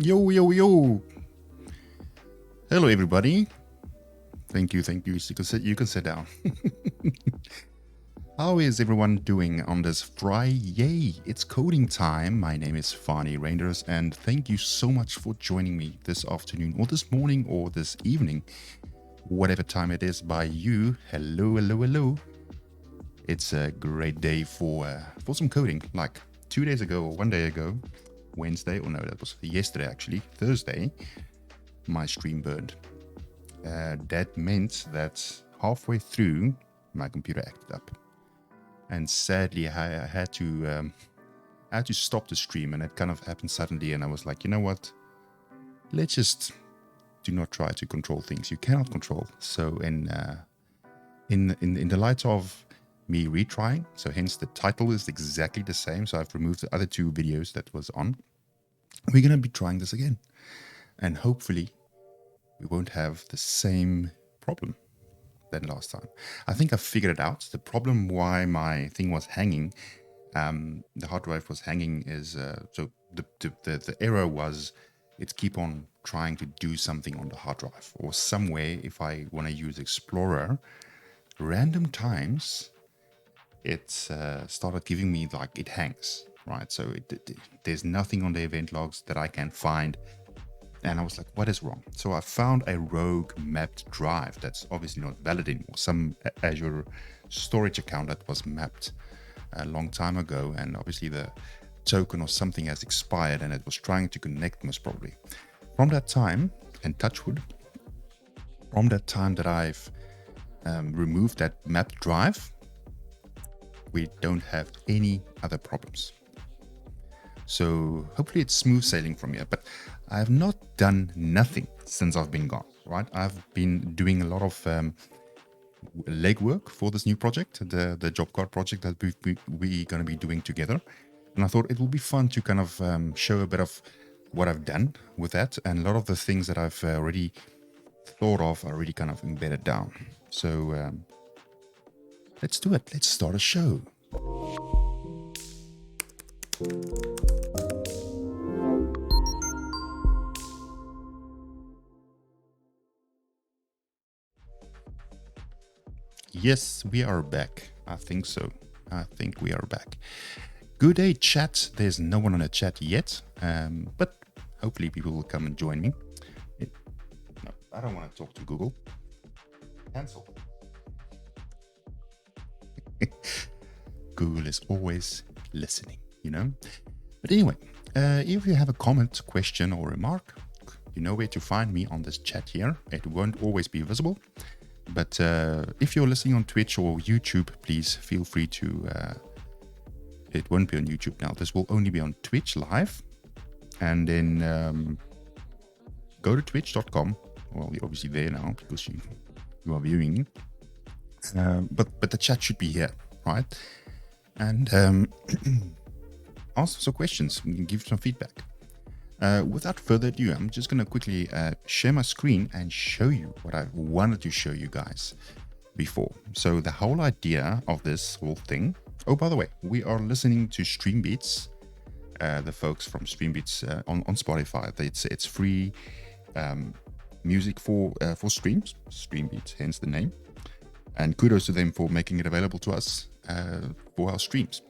Yo, yo, yo. Hello, everybody. Thank you. You can sit down. How is everyone doing on this Friday? It's coding time. My name is Fani Reinders, and thank you so much for joining me this afternoon, or this morning, or this evening, whatever time it is by you. Hello, hello, hello. It's a great day for some coding. Like 2 days ago, or 1 day ago, Wednesday, or no, that was yesterday actually, Thursday, my stream burned. That meant that halfway through, my computer acted up, and sadly, I had to stop the stream, and it kind of happened suddenly. And I was like, you know what? Let's just do not try to control things you cannot control. So, in the light of me retrying, so hence the title is exactly the same. So I've removed the other 2 videos that was on. We're gonna be trying this again, and hopefully we won't have the same problem than last time. I think I figured it out. The problem why my thing was hanging, the hard drive was hanging, is so the error was it's keep on trying to do something on the hard drive, or somewhere. If I want to use Explorer, random times it started giving me like it hangs, right? So there's nothing on the event logs that I can find. And I was like, what is wrong? So I found a rogue mapped drive that's obviously not valid anymore. Some Azure storage account that was mapped a long time ago. And obviously the token or something has expired, and it was trying to connect most probably. From that time, and touchwood, from that time that I've removed that mapped drive, we don't have any other problems. So hopefully it's smooth sailing from here. But I have not done nothing since I've been gone, right? I've been doing a lot of legwork for this new project, the job card project that we're going to be doing together. And I thought it will be fun to kind of show a bit of what I've done with that. And a lot of the things that I've already thought of are already kind of embedded down. So let's do it. Let's start a show. Yes, we are back. I think so. I think we are back. Good day, chat. There's no one on the chat yet, but hopefully people will come and join me. No, I don't want to talk to Google. Cancel. Google is always listening, you know? But anyway, if you have a comment, question, or remark, you know where to find me on this chat here. It won't always be visible. But if you're listening on Twitch or YouTube, please feel free to... it won't be on YouTube now. This will only be on Twitch live. And then go to twitch.com. Well, you're obviously there now because you are viewing. But the chat should be here, right? And ask some questions and give some feedback. Without further ado, I'm just going to quickly share my screen and show you what I wanted to show you guys before. So the whole idea of this whole thing... Oh, by the way, we are listening to Streambeats, the folks from Streambeats on Spotify. It's free music for streams, Streambeats, hence the name. And kudos to them for making it available to us for our streams.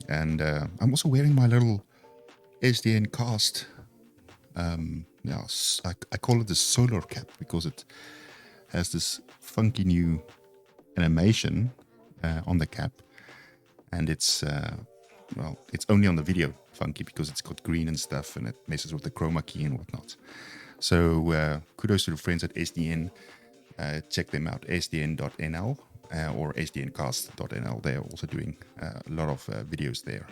And I'm also wearing my little SDN cast... I call it the solar cap because it has this funky new animation on the cap, and it's it's only on the video funky because it's got green and stuff, and it messes with the chroma key and whatnot. So kudos to the friends at SDN. Check them out, sdn.nl or sdncast.nl. They're also doing a lot of videos there.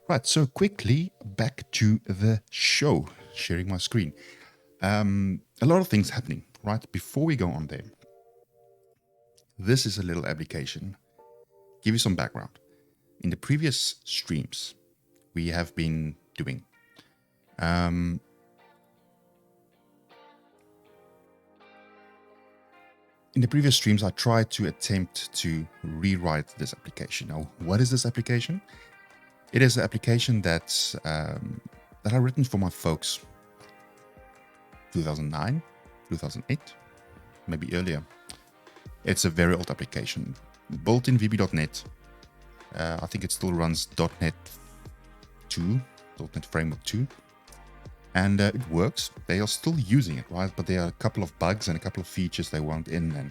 Right, so quickly back to the show. Sharing my screen. A lot of things happening, right? Before we go on there, this is a little application. Give you some background. In the previous streams, we have been doing in the previous streams, I tried to attempt to rewrite this application. Now, what is this application? It is an application that I've written for my folks 2009, 2008, maybe earlier. It's a very old application, built in VB.NET. I think it still runs .NET 2, .NET Framework 2. And it works. They are still using it, right? But there are a couple of bugs and a couple of features they want in, and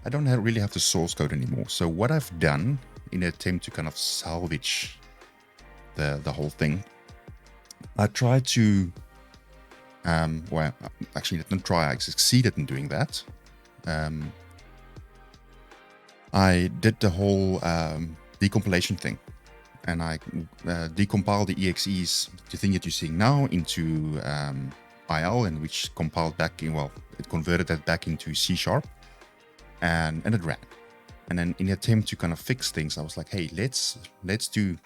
I don't really have the source code anymore. So what I've done in an attempt to kind of salvage the whole thing, I tried to, well, actually I didn't try, I succeeded in doing that. I did the whole decompilation thing, and I decompiled the exes, the thing that you're seeing now, into IL, and which compiled back in, well, it converted that back into C#, and it ran. And then in an attempt to kind of fix things, I was like, hey, let's do,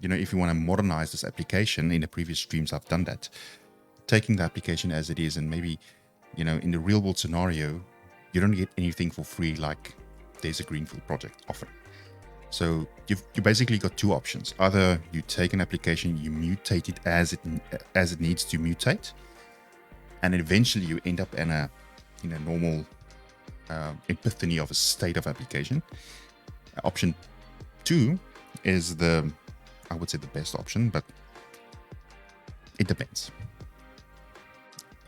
you know, if you want to modernize this application, in the previous streams I've done that, taking the application as it is, and maybe, you know, in the real world scenario, you don't get anything for free like there's a greenfield project often. So you basically got two options. Either you take an application, you mutate it as it needs to mutate, and eventually you end up in a normal epiphany of a state of application. Option 2 is I would say the best option, but it depends.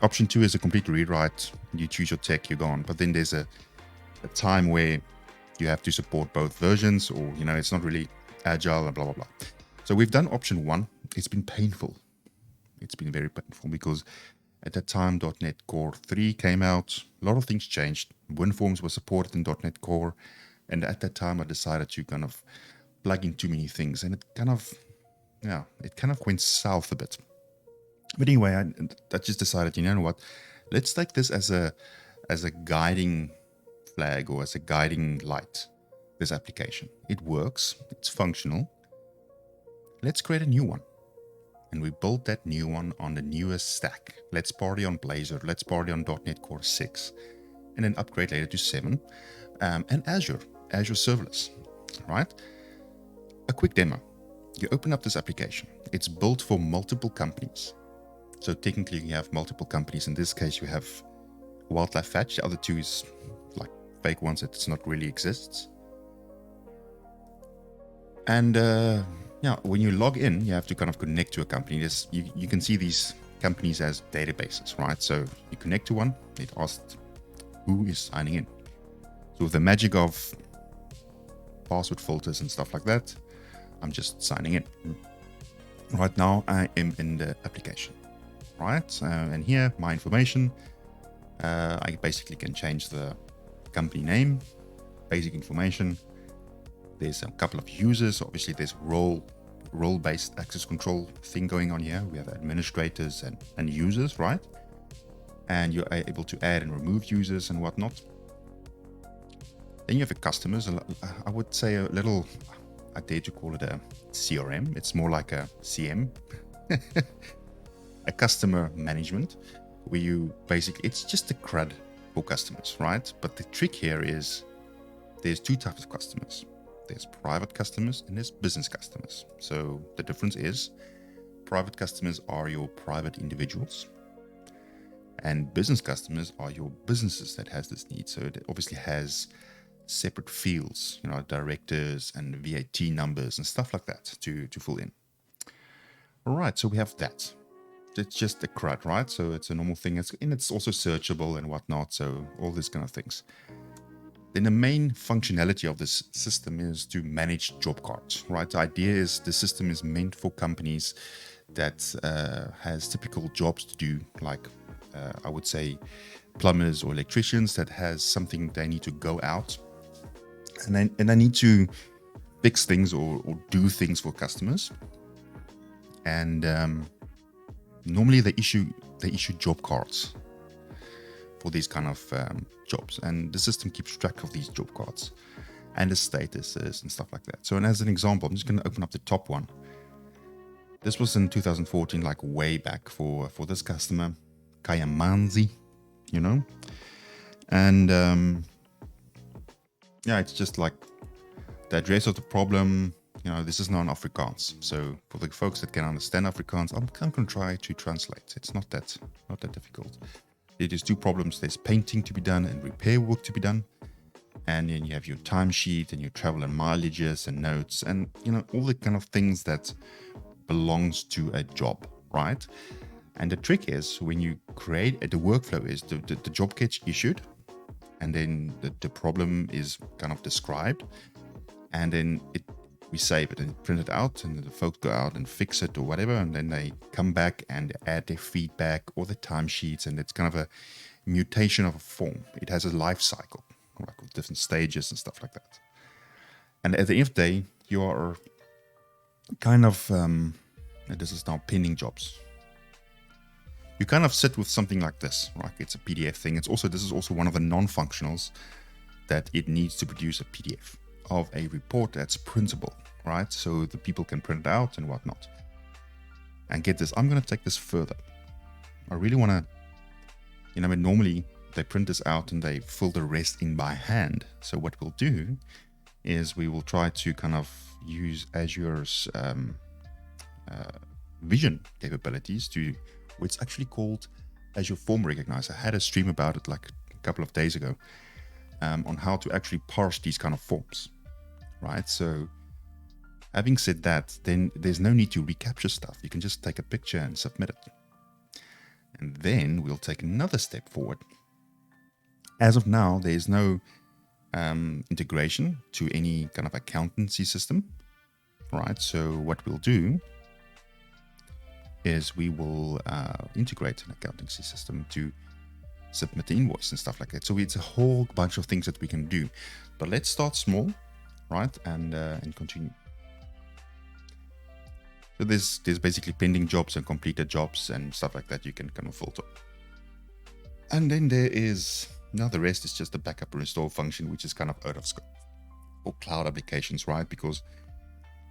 Option 2 is a complete rewrite. You choose your tech, you're gone. But then there's a time where you have to support both versions, or, you know, it's not really agile and blah, blah, blah. So we've done option 1. It's been painful. It's been very painful because at that time, .NET Core 3 came out. A lot of things changed. WinForms was supported in .NET Core. And at that time, I decided to kind of plug in too many things. And it kind of went south a bit. But anyway, I just decided, you know what? Let's take this as a guiding flag, or as a guiding light, this application. It works. It's functional. Let's create a new one. And we built that new one on the newest stack. Let's party on Blazor. Let's party on .NET Core 6. And then upgrade later to 7. And Azure serverless, right? A quick demo. You open up this application. It's built for multiple companies. So technically you have multiple companies. In this case, you have Wildlife Fetch. The other two is like fake ones that it's not really exists. And when you log in, you have to kind of connect to a company. You can see these companies as databases, right? So you connect to one, it asks who is signing in. So with the magic of password filters and stuff like that, I'm just signing in. Right now, I am in the application, right? And here, my information, I basically can change the company name, basic information. There's a couple of users. Obviously, there's role-based access control thing going on here. We have administrators and users, right? And you're able to add and remove users and whatnot. Then you have the customers. I would say a little, I dare to call it a CRM. It's more like a CM, a customer management, where you basically, it's just a CRUD for customers, right? But the trick here is there's two types of customers. There's private customers and there's business customers. So the difference is private customers are your private individuals, and business customers are your businesses that has this need. So it obviously has separate fields, you know, directors and VAT numbers and stuff like that to fill in. All right, so we have that. It's just a CRUD, right? So it's a normal thing. It's also searchable and whatnot. So all these kind of things. Then the main functionality of this system is to manage job cards, right? The idea is the system is meant for companies that has typical jobs to do, like I would say plumbers or electricians that has something they need to go out and they need to fix things or do things for customers. And normally they issue job cards for these kind of jobs, and the system keeps track of these job cards and the statuses and stuff like that. So, and as an example, I'm just going to open up the top one. This was in 2014, like way back for this customer, Kayamanzi, you know, and it's just like the address of the problem. You know, this is not in Afrikaans. So for the folks that can understand Afrikaans, I'm going to try to translate. It's not that difficult. There's two problems. There's painting to be done and repair work to be done. And then you have your timesheet and your travel and mileages and notes and, all the kind of things that belongs to a job, right? And the trick is when you create the workflow is the job gets issued, and then the problem is kind of described, and then we save it and print it out, and the folks go out and fix it or whatever, and then they come back and add their feedback or the timesheets, and it's kind of a mutation of a form. It has a life cycle, like with different stages and stuff like that. And at the end of the day, you are kind of, this is now pending jobs. You kind of sit with something like this, right? It's a PDF thing. This is also one of the non-functionals that it needs to produce a PDF of a report that's printable, right? So the people can print it out and whatnot. And get this, I'm going to take this further. I really want to, normally they print this out and they fill the rest in by hand. So what we'll do is we will try to kind of use Azure's vision capabilities to, it's actually called Azure Form Recognizer. I had a stream about it like a couple of days ago on how to actually parse these kind of forms, right? So having said that, then there's no need to recapture stuff. You can just take a picture and submit it. And then we'll take another step forward. As of now, there's no integration to any kind of accountancy system, right? So what we'll do is we will integrate an accountancy system to submit the invoice and stuff like that. So it's a whole bunch of things that we can do. But let's start small, right? And continue. So there's basically pending jobs and completed jobs and stuff like that you can kind of filter. And then there is, now the rest is just the backup and restore function, which is kind of out of scope for cloud applications, right? Because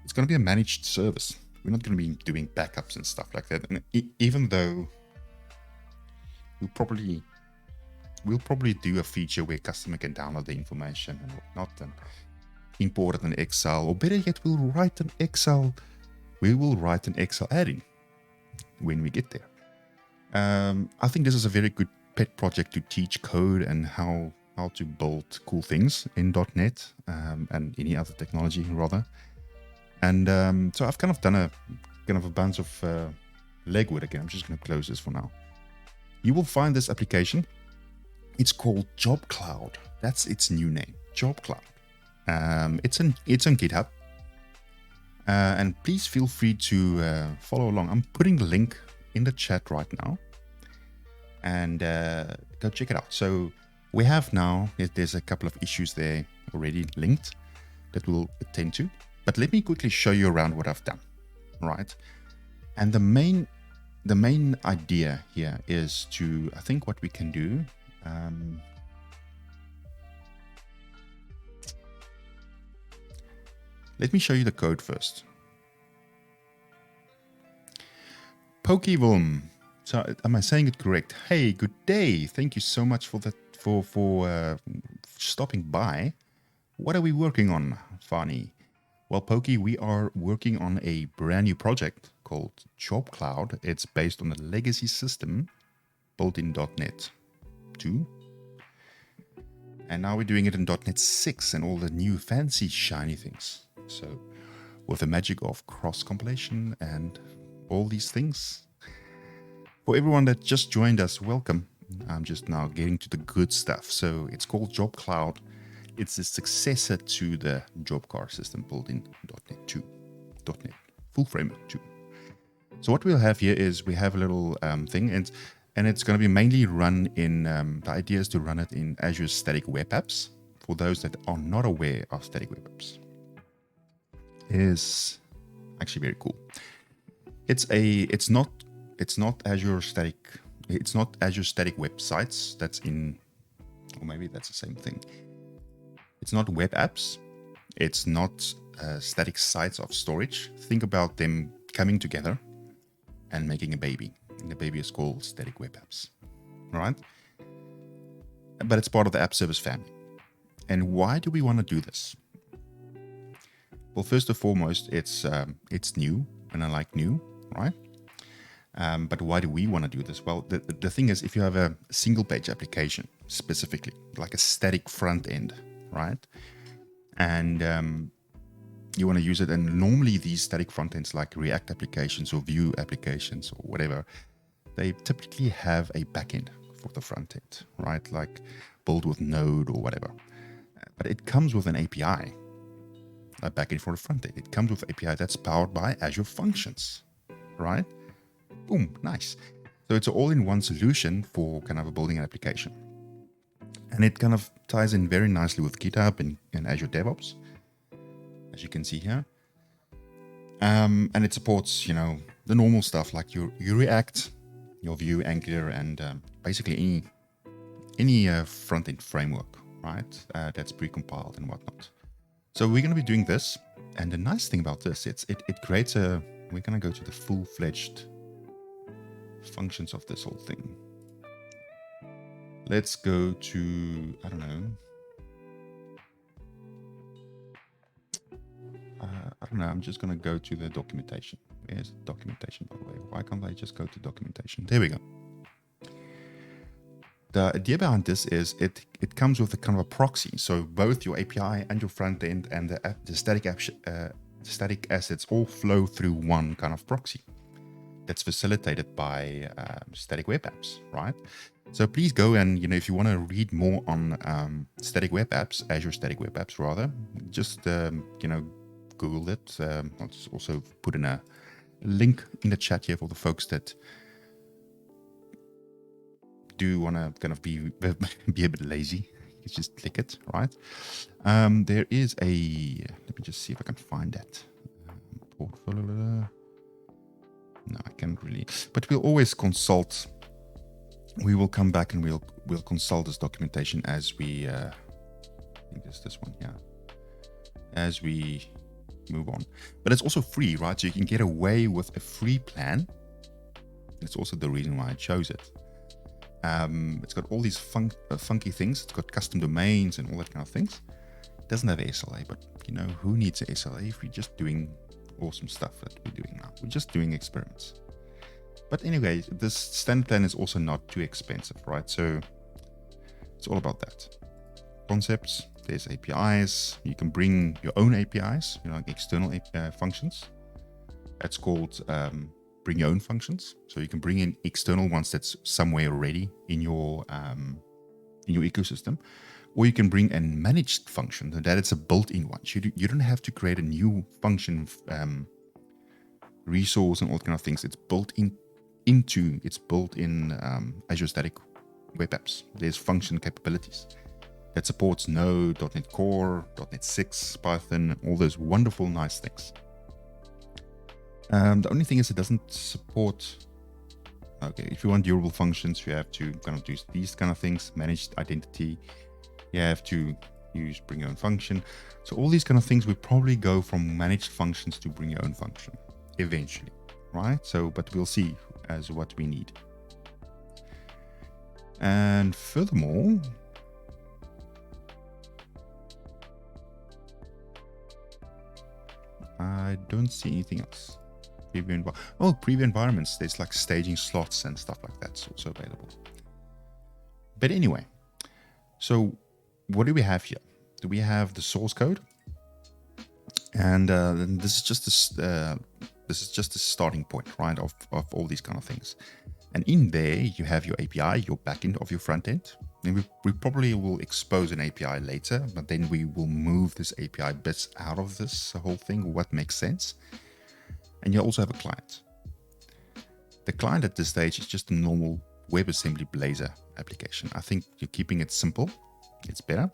it's going to be a managed service. We're not going to be doing backups and stuff like that. And even though we'll probably do a feature where customer can download the information and whatnot and import it in Excel, or better yet, we will write an Excel add-in when we get there. I think this is a very good pet project to teach code and how to build cool things in .NET and any other technology rather. And so I've kind of done a bunch of legwork again. I'm just going to close this for now. You will find this application. It's called Job Cloud. That's its new name, Job Cloud. It's on GitHub. And please feel free to follow along. I'm putting the link in the chat right now. And go check it out. So we have now, there's a couple of issues there already linked that we'll attend to. But let me quickly show you around what I've done, right? And the main idea here is to, I think what we can do, let me show you the code first. Pokevum. So am I saying it correct? Hey, good day. Thank you so much for that, for stopping by. What are we working on, Fani? Well, Pokey, we are working on a brand new project called Job Cloud. It's based on a legacy system built in .NET 2. And now we're doing it in .NET 6 and all the new fancy shiny things. So with the magic of cross-compilation and all these things. For everyone that just joined us, welcome. I'm just now getting to the good stuff. So it's called Job Cloud. It's the successor to the job car system built in .NET 2, .NET Full Framework 2. So what we'll have here is we have a little thing, and it's going to be mainly run in, the idea is to run it in Azure Static Web Apps. For those that are not aware of Static Web Apps, is actually very cool. It's not Azure Static websites that's in, or maybe that's the same thing. It's not web apps. It's not static sites of storage. Think about them coming together and making a baby. And the baby is called Static Web Apps. All right? But it's part of the app service family. And why do we want to do this? Well, first and foremost, it's new, and I like new, right? But why do we want to do this? Well, the thing is, if you have a single page application specifically, like a static front end, right? And you want to use it, and normally these static front ends like React applications or Vue applications or whatever, they typically have a backend for the front end, right? Like built with Node or whatever. But it comes with an API, a backend for the front end. It comes with API that's powered by Azure Functions, right? Boom, nice. So it's an all-in-one solution for kind of building an application. And it kind of ties in very nicely with GitHub and Azure DevOps, as you can see here. And it supports, the normal stuff like your React, your Vue, Angular, and basically any front-end framework, right? That's precompiled and whatnot. So we're going to be doing this. And the nice thing about this, it creates we're going to go to the full-fledged functions of this whole thing. Let's go to, I don't know. I'm just going to go to the documentation. Where's the documentation, by the way? Why can't I just go to documentation? There we go. The idea behind this is it comes with a kind of a proxy. So both your API and your front end and the static assets all flow through one kind of proxy that's facilitated by static web apps, right? So please go and, if you want to read more on static web apps, Azure static web apps rather, just, Google it. I'll just also put in a link in the chat here for the folks that do want to kind of be a bit lazy. You just click it, right? There is let me just see if I can find that. Portfolio. No, I can't really, but we'll always consult. We will come back and we'll consult this documentation as we, I think it's this one, yeah, as we move on. But it's also free, right? So you can get away with a free plan. That's also the reason why I chose it. It's got all these funky things. It's got custom domains and all that kind of things. It doesn't have SLA, but who needs a SLA if we're just doing awesome stuff that we're doing now? We're just doing experiments. But anyway, this standard plan is also not too expensive, right? So it's all about that. Concepts, there's APIs. You can bring your own APIs, like external functions. That's called bring your own functions. So you can bring in external ones that's somewhere already in your ecosystem. Or you can bring a managed function that it's a built-in one. You don't have to create a new function resource and all that kind of things. It's built in Azure Static Web Apps. There's function capabilities that supports Node, .NET Core, .NET 6, Python, all those wonderful, nice things. The only thing is it doesn't support. Okay, if you want durable functions, you have to kind of do these kind of things. Managed identity. You have to use bring your own function. So all these kind of things will probably go from managed functions to bring your own function eventually, right? So, but we'll see as what we need. And furthermore, I don't see anything else. Preview environments. There's like staging slots and stuff like that's also available. But anyway, so what do we have here? Do we have the source code? And this is just a starting point, right, of all these kind of things. And in there, you have your API, your backend of your front end. And we probably will expose an API later, but then we will move this API bits out of this whole thing, what makes sense. And you also have a client. The client at this stage is just a normal WebAssembly Blazor application. I think you're keeping it simple. It's better.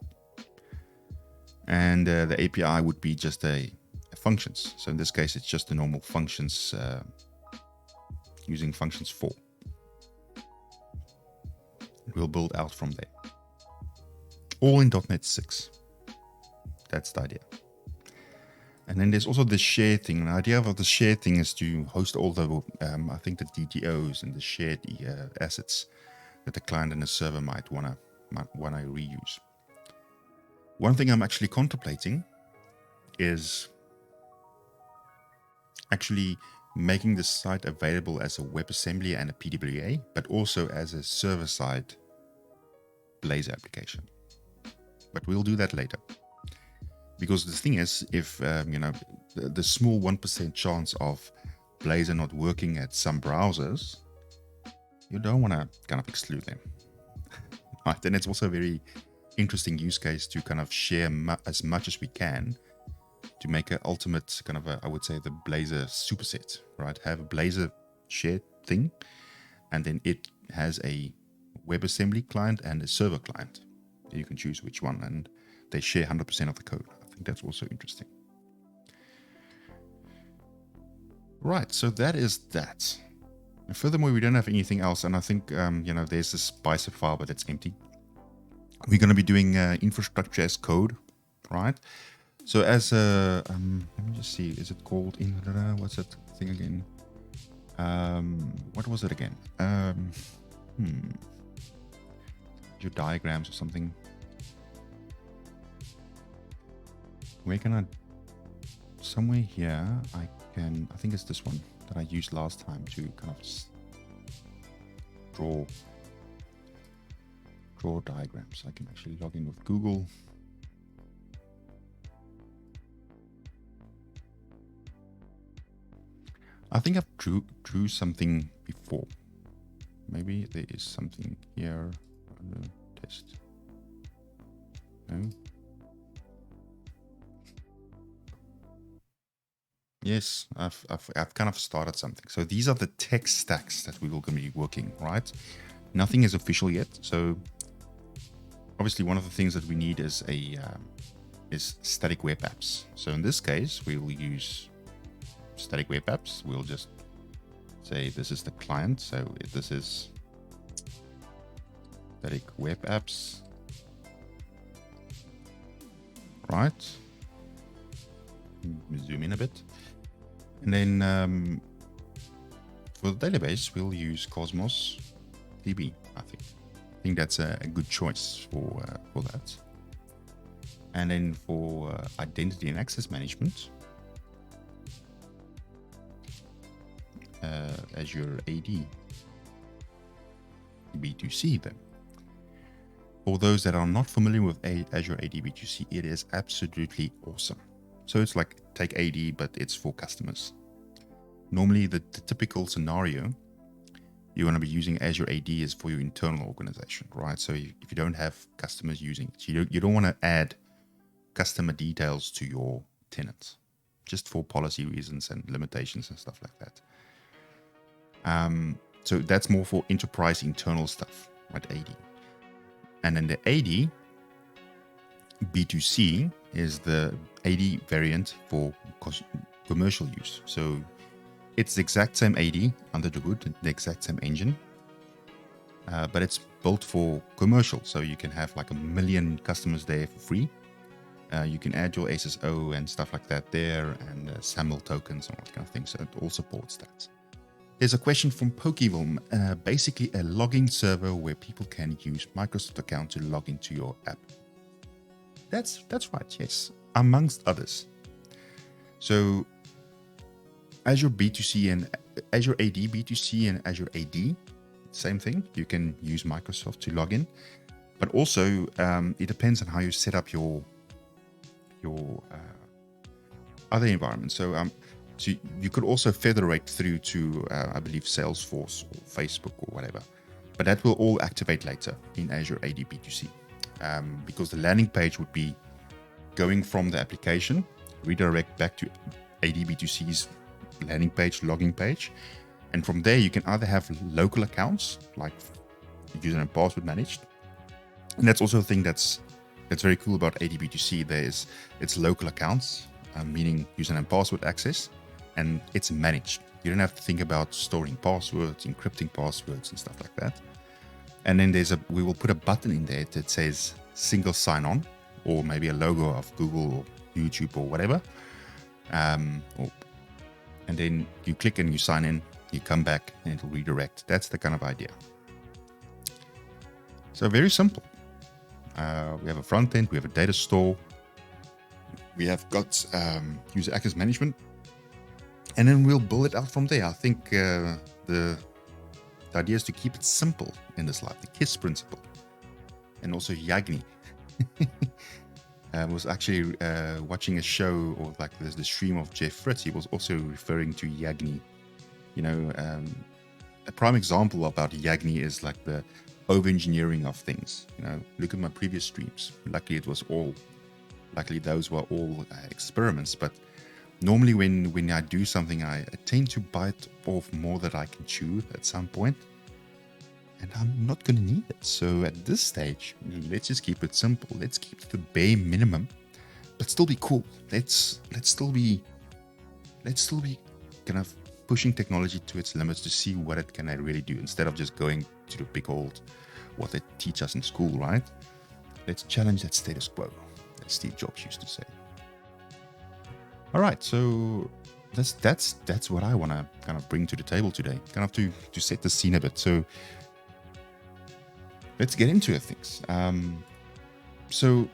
And the API would be just a functions. So in this case, it's just a normal functions using functions 4. We'll build out from there. All in .NET 6. That's the idea. And then there's also the share thing. The idea of the share thing is to host all the, I think the DTOs and the shared assets that the client and the server might wanna reuse. One thing I'm actually contemplating is actually making the site available as a WebAssembly and a PWA, but also as a server-side Blazor application. But we'll do that later. Because the thing is, if the small 1% chance of Blazor not working at some browsers, you don't want to kind of exclude them. Right? And it's also a very interesting use case to kind of share as much as we can to make an ultimate kind of I would say the Blazor superset, right? Have a Blazor shared thing, and then it has a WebAssembly client and a server client. You can choose which one, and they share 100% of the code. I think that's also interesting. Right, so that is that. And furthermore, we don't have anything else, and I think there's this bicep file, but it's empty. We're going to be doing infrastructure as code, right? So as a let me just see, is it called what's that thing again? What was it again? Your diagrams or something. Where can I? Somewhere here, I think it's this one that I used last time to kind of draw diagrams. I can actually log in with Google. I think I've drew something before. Maybe there is something here. Test. No. Yes, I've kind of started something. So these are the tech stacks that we will going to be working, right? Nothing is official yet. So obviously one of the things that we need is is static web apps. So in this case, we will use static web apps. We'll just say this is the client. So this is static web apps, right? Zoom in a bit. And then for the database, we'll use Cosmos DB, I think. I think that's a good choice for that. And then for identity and access management, Azure AD B2C then. For those that are not familiar with Azure AD B2C, it is absolutely awesome. So it's like take AD, but it's for customers. Normally, the typical scenario, you want to be using Azure AD is for your internal organization, right? So if you don't have customers using it, you don't want to add customer details to your tenants, just for policy reasons and limitations and stuff like that. So that's more for enterprise internal stuff, right? AD. And then the AD B2C is the AD variant for commercial use. So it's the exact same AD under the hood, the exact same engine, but it's built for commercial. So you can have like 1 million customers there for free. You can add your SSO and stuff like that there, and SAML tokens and all that kind of thing. So it all supports that. There's a question from Pokeville, basically a logging server where people can use Microsoft account to log into your app. That's right, yes, amongst others. So Azure B2C and Azure AD B2C and Azure AD, same thing. You can use Microsoft to log in, but also it depends on how you set up your other environments. So you could also federate through to, I believe, Salesforce or Facebook or whatever. But that will all activate later in Azure AD B2C. Because the landing page would be going from the application, redirect back to AD B2C's landing page, logging page. And from there, you can either have local accounts, like user and password managed. And that's also a thing that's very cool about AD B2C. It's local accounts, meaning user and password access. And it's managed. You don't have to think about storing passwords, encrypting passwords, and stuff like that. And then we will put a button in there that says single sign-on, or maybe a logo of Google or YouTube or whatever. And then you click and you sign in, you come back, and it'll redirect. That's the kind of idea. So very simple. We have a front end, we have a data store, we have got user access management. and then we'll build it out from there. I think the idea is to keep it simple in this life, the KISS principle, and also Yagni. I was actually watching a show, or like there's the stream of Jeff Fritz. He was also referring to Yagni. You know, a prime example about Yagni is like the over-engineering of things. You know, look at my previous streams. Luckily those were all experiments. But normally when I do something, I tend to bite off more than I can chew at some point. And I'm not going to need it. So at this stage, let's just keep it simple. Let's keep it the bare minimum, but still be cool. Let's still be kind of pushing technology to its limits to see what it can really do, instead of just going to the big old what they teach us in school, right? Let's challenge that status quo, as Steve Jobs used to say. All right, so that's what I want to kind of bring to the table today, kind of to set the scene a bit. So let's get into things. So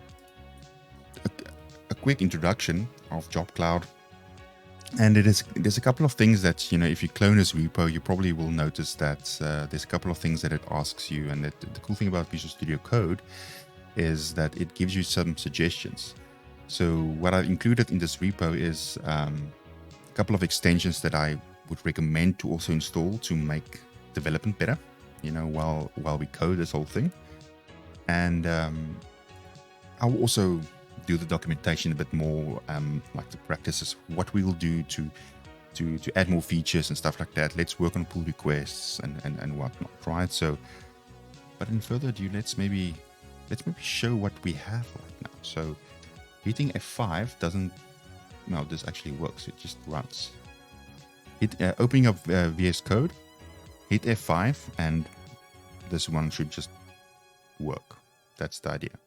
a quick introduction of Job Cloud. And there's a couple of things that, you know, if you clone this repo, you probably will notice that there's a couple of things that it asks you. And that the cool thing about Visual Studio Code is that it gives you some suggestions. So what I've included in this repo is a couple of extensions that I would recommend to also install to make development better, you know, while we code this whole thing. And I'll also do the documentation a bit more, like the practices, what we will do to add more features and stuff like that. Let's work on pull requests and whatnot, right? So, but in further ado, let's maybe show what we have right now. So hitting F5 doesn't, no, this actually works. It just runs. Opening up VS Code, hit F5, and this one should just work. That's the idea.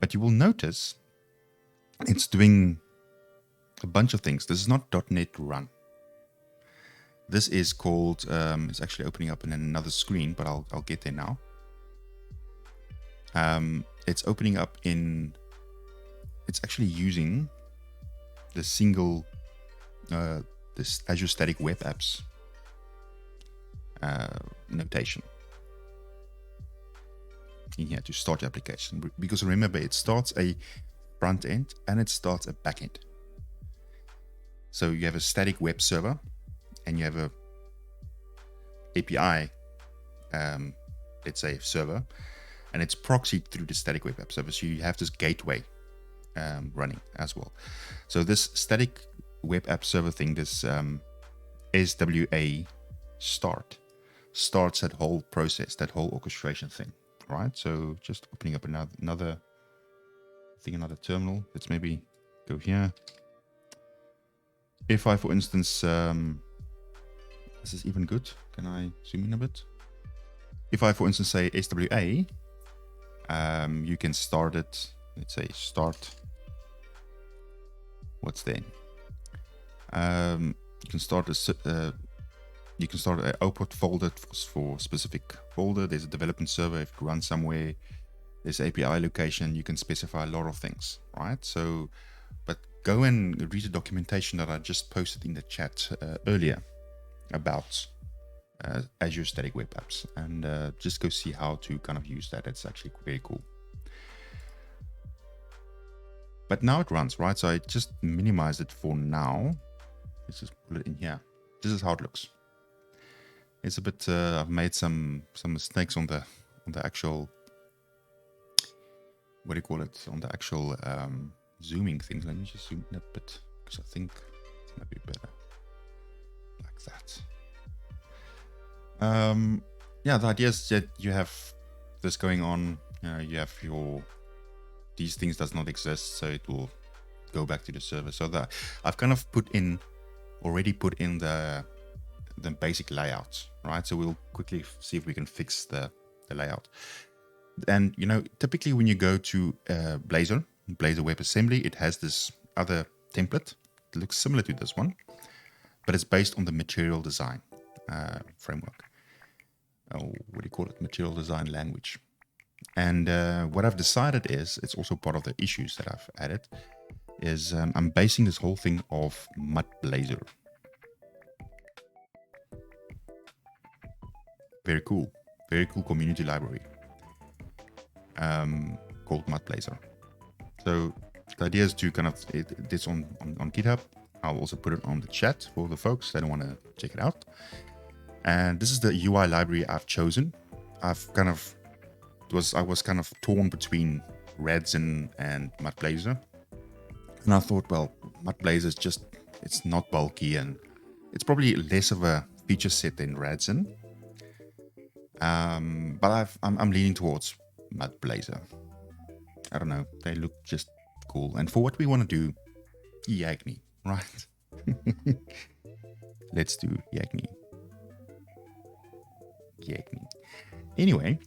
But you will notice it's doing a bunch of things. This is not .NET Run. This is called, it's actually opening up in another screen, but I'll get there now. It's opening up in, it's actually using the single, this Azure Static Web Apps notation in here to start the application. Because remember, it starts a front end and it starts a back end. So you have a static web server and you have a API, let's say server, and it's proxied through the static web app server. So you have this gateway running as well. So this static web app server thing, this SWA starts that whole process, that whole orchestration thing, right? So just opening up another terminal. Let's maybe go here. If I, for instance, this is even good. Can I zoom in a bit? If I, for instance, say SWA, you can start it. Let's say start. What's there? You can start an output folder for specific folder. There's a development server if you run somewhere. There's API location. You can specify a lot of things, right? So, but go and read the documentation that I just posted in the chat earlier about Azure Static Web Apps, and just go see how to kind of use that. It's actually very cool. But now it runs, right? So I just minimized it for now. Let's just put it in here. This is how it looks. It's a bit, I've made some mistakes on the actual, what do you call it? On the actual zooming things. Let me just zoom in a bit because I think it might be better like that. Yeah, the idea is that you have this going on. You have these things does not exist, so it will go back to the server. So that I've kind of already put in the basic layouts, right? So we'll quickly see if we can fix the layout. And typically when you go to Blazor WebAssembly, it has this other template that looks similar to this one, but it's based on the material design framework. What do you call it? Material design language. And what I've decided is, it's also part of the issues that I've added, is I'm basing this whole thing off Blazor. Very cool community library called Blazor. So the idea is to kind of this on GitHub. I'll also put it on the chat for the folks that want to check it out. And this is the UI library I've chosen. I was kind of torn between Radzin and Blazor. And I thought, well, Blazor is just, it's not bulky and it's probably less of a feature set than Radzin. But I'm leaning towards Blazor. I don't know. They look just cool. And for what we want to do, Yagni, right? Let's do Yagni. Anyway,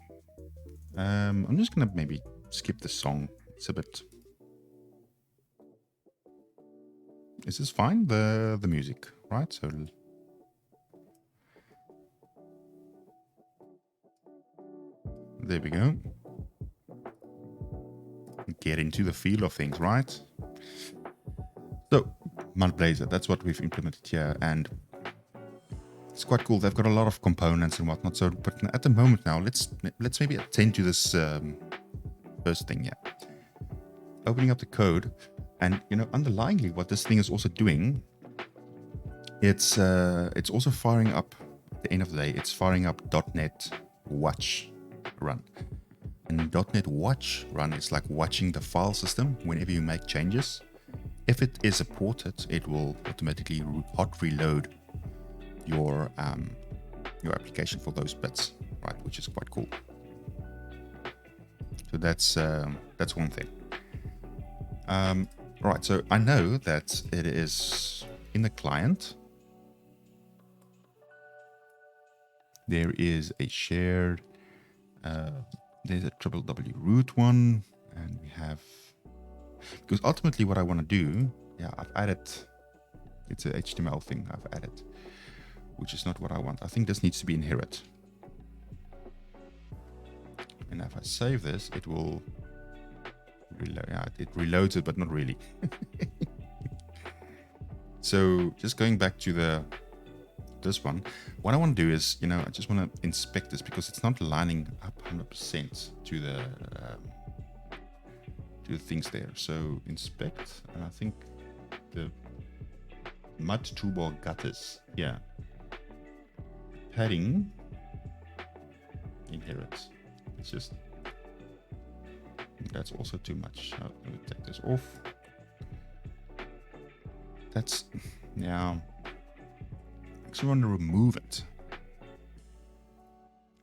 I'm just going to maybe skip the song. It's a bit... Is this fine? The music, right? So there we go. Get into the feel of things, right? So, Blazor, that's what we've implemented here, and it's quite cool. They've got a lot of components and whatnot. So, but at the moment now, let's maybe attend to this first thing here. Opening up the code, and underlyingly, what this thing is also doing, it's also firing up. At the end of the day, it's firing up .NET Watch run. And .NET Watch run is like watching the file system whenever you make changes. If it is supported, it will automatically hot reload your application for those bits, right? Which is quite cool. So that's one thing. Right, so I know that it is in the client. There is a shared. There's a www root one, and we have, because ultimately what I want to do, I've added, it's a HTML thing I've added, which is not what I want. I think this needs to be inherit. And if I save this, it will reload. Yeah, it reloads it, but not really. So just going back to this one, what I want to do is, I just want to inspect this because it's not lining up 100% to the things there. So inspect, and I think the mud toolbar gutters, padding inherits. It's just, that's also too much. Let me take this off. That's, I actually want to remove it.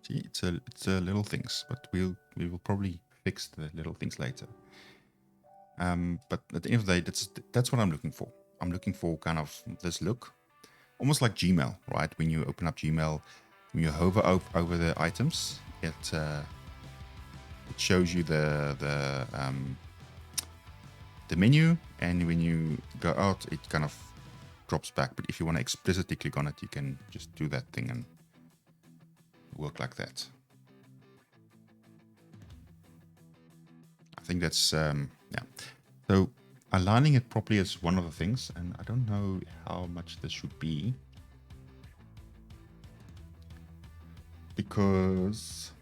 See, it's a little things, but we will probably fix the little things later. But at the end of the day, that's what I'm looking for. I'm looking for kind of this look, almost like Gmail, right? When you open up Gmail, when you hover over the items, it shows you the menu, and when you go out, it kind of drops back. But if you want to explicitly click on it, you can just do that thing and work like that. I think that's so aligning it properly is one of the things, and I don't know how much this should be, because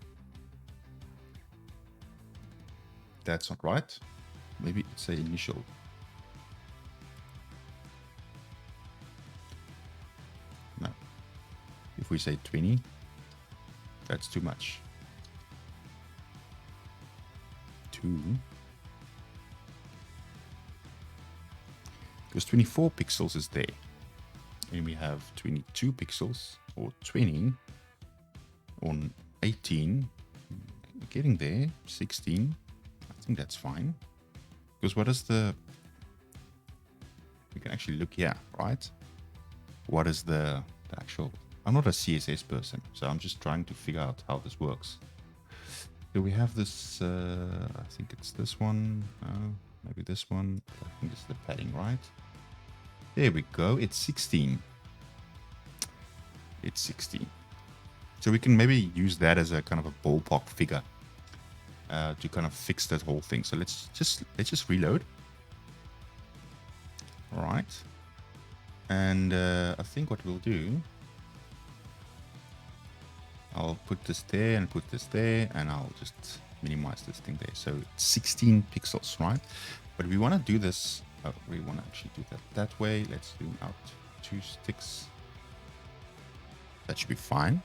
that's not right. Maybe it's a initial. No. If we say 20, that's too much. 2. Because 24 pixels is there. And we have 22 pixels, or 20, on 18. Getting there, 16. I think that's fine. Because what is we can actually look here, right? What is the actual, I'm not a CSS person, so I'm just trying to figure out how this works. So we have this, I think it's this one, maybe this one. I think it's the padding, right? There we go, it's 16. It's 16. So we can maybe use that as a kind of a ballpark figure to kind of fix that whole thing. So let's just reload. All right. And I think what we'll do, I'll put this there and put this there, and I'll just minimize this thing there. So 16 pixels, right? But we want to do this. We want to actually do that way. Let's zoom out 2 sticks. That should be fine.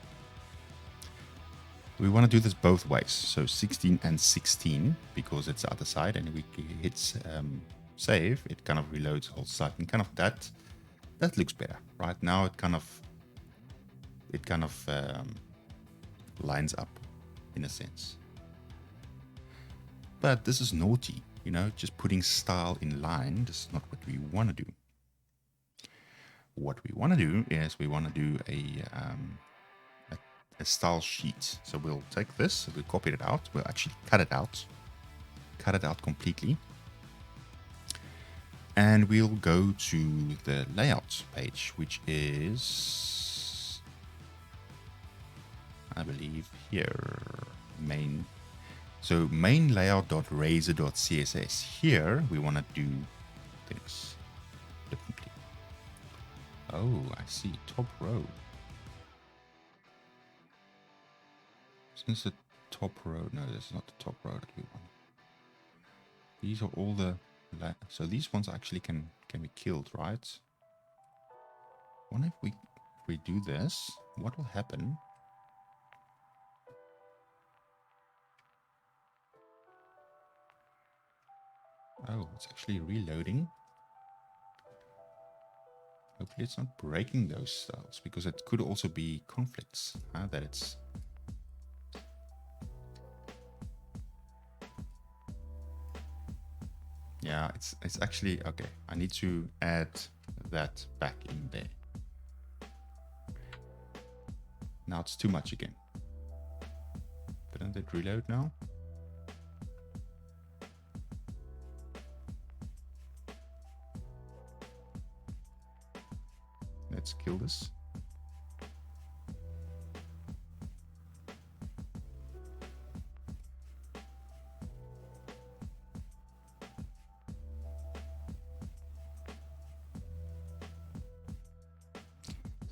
We want to do this both ways. So 16 and 16, because it's the other side, and we hit save, it kind of reloads the whole site, and kind of that looks better, right? Now it kind of lines up in a sense. But this is naughty, you know, just putting style in line. This is not what we want to do. What we want to do is we want to do a style sheet. So we'll take this, we'll copy it out, we'll actually cut it out completely. And we'll go to the layout page, which is, I believe, here, main. So main layout.razor.css. Here we want to do things differently. Oh, I see. Top row. Since the top row, no, this is not the top row that we want. These are all the, so these ones actually can be killed, right? I wonder if we do this, what will happen? Oh, it's actually reloading. Hopefully it's not breaking those styles, because it could also be conflicts, that it's... Yeah, it's actually, okay, I need to add that back in there. Now it's too much again. Didn't it reload now? Let's kill this.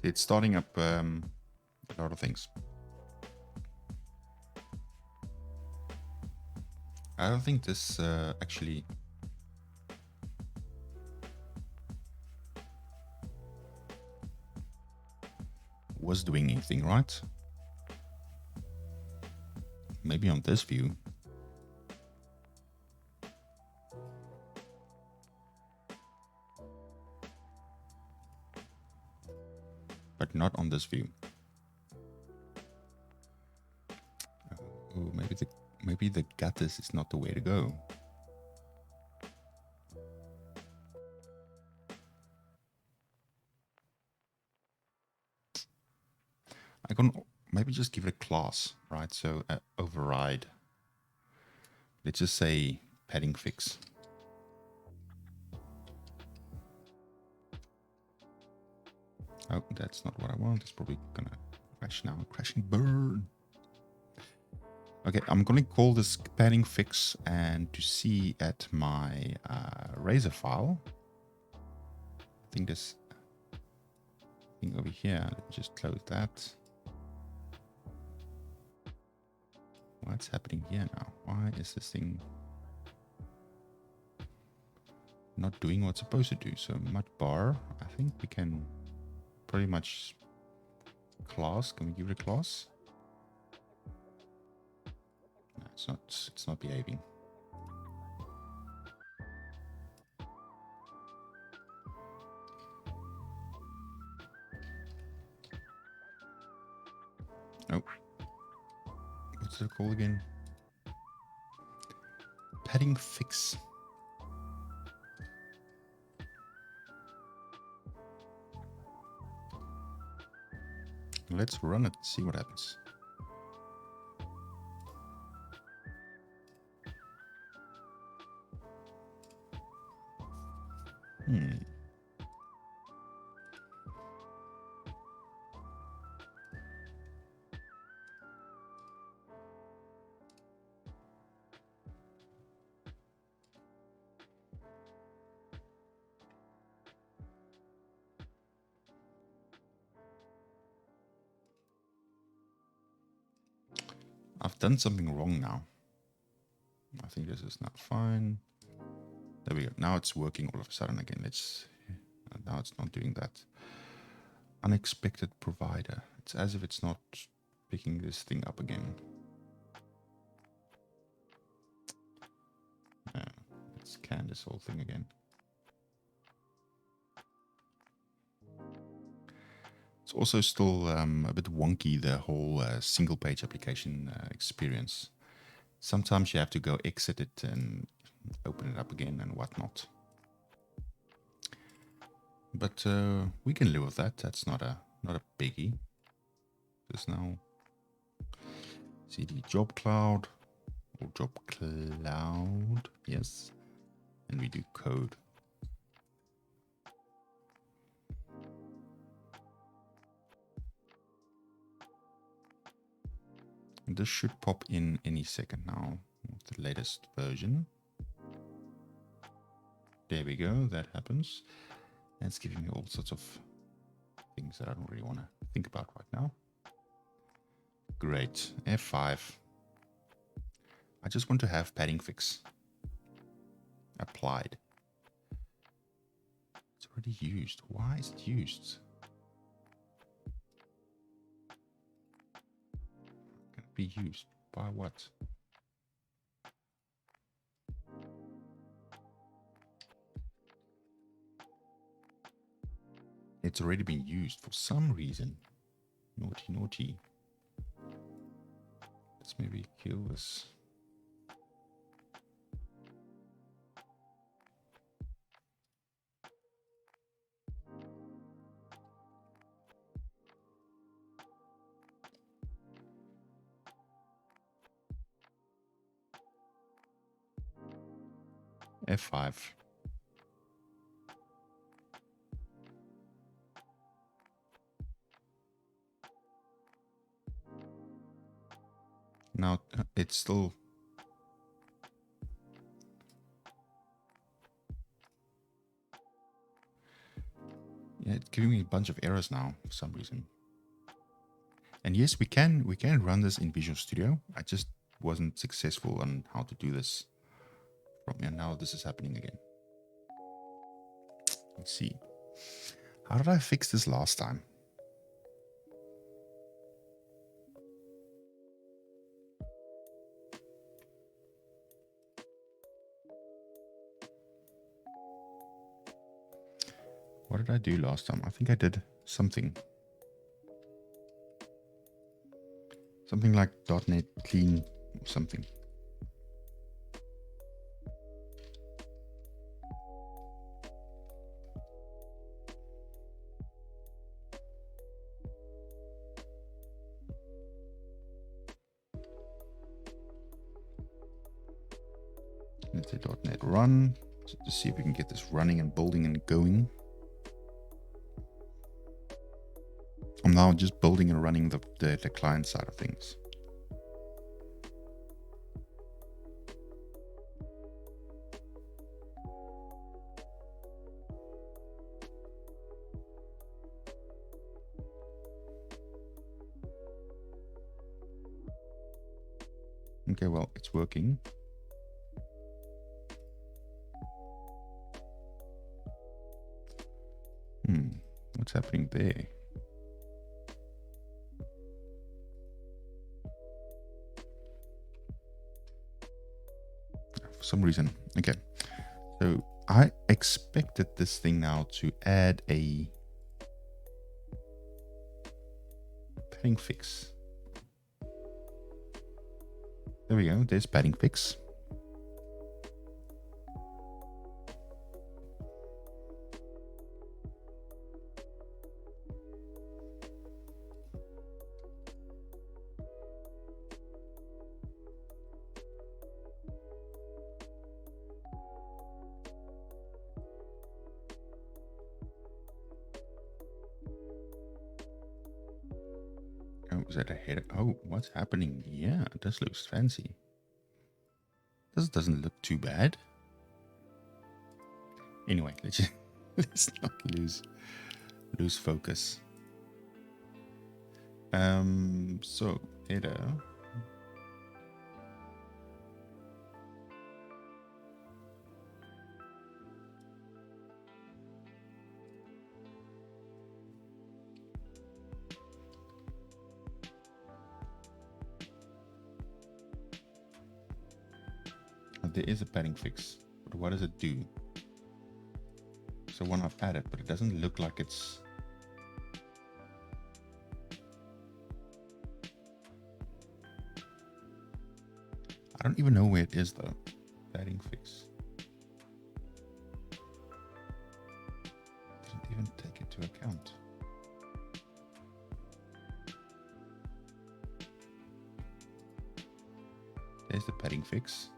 It's starting up a lot of things. I don't think this actually was doing anything, right? Maybe on this view. But not on this view. Oh, maybe the gutters is not the way to go. I can maybe just give it a class, right? So override. Let's just say padding fix. Oh, that's not what I want. It's probably gonna crash now. Crashing burn. Okay, I'm gonna call this padding fix, and to see at my Razor file, I think this thing over here, let me just close that. What's happening here now? Why is this thing not doing what it's supposed to do? So mud bar, I think we can pretty much class. Can we give it a class? No, it's not behaving. Oh. What's it called again? Padding fix. Let's run it, see what happens. done something wrong now. I think this is not fine. There we go. Now it's working all of a sudden again. Now it's not doing that. Unexpected provider. It's as if it's not picking this thing up again. Let's scan this whole thing again. It's also still a bit wonky, the whole single page application experience. Sometimes you have to go exit it and open it up again and whatnot. But we can live with that. That's not a biggie. There's now cd job cloud or job cloud. Yes. And we do code. And this should pop in any second now with the latest version. There we go. That happens. And it's giving me all sorts of things that I don't really want to think about right now. Great. F5. I just want to have padding fix applied. It's already used. Why is it used? Can it be used by what? It's already been used for some reason. Naughty, naughty. Let's maybe kill this. F5. Now it's still... Yeah, it's giving me a bunch of errors now for some reason. And yes, we can run this in Visual Studio. I just wasn't successful on how to do this. And now this is happening again. Let's see. How did I fix this last time? What did I do last time? I think I did something. Something like .NET clean or something. Let's say .NET run to see if we can get this running and building and going. I'm now just building and running the client side of things. Okay, well, it's working. What's happening there? For some reason. Okay. So I expected this thing now to add a padding fix. There we go. There's padding fix. Oh, is that a header? Oh, what's happening? Yeah, this looks fancy. This doesn't look too bad. Anyway, let's not lose focus. So header there is a padding fix, but what does it do? So one I've added, but it doesn't look like it's... I don't even know where it is though. Padding fix. Doesn't even take into account. There's the padding fix.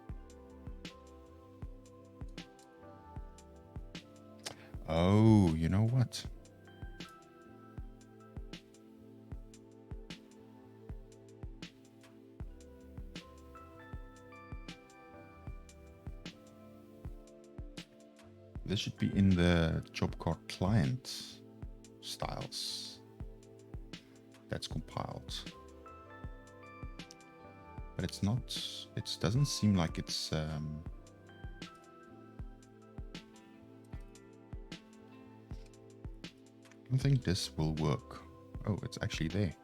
Oh, you know what? This should be in the job card client styles. That's compiled. But it's not, it doesn't seem like it's, I don't think this will work. Oh, it's actually there.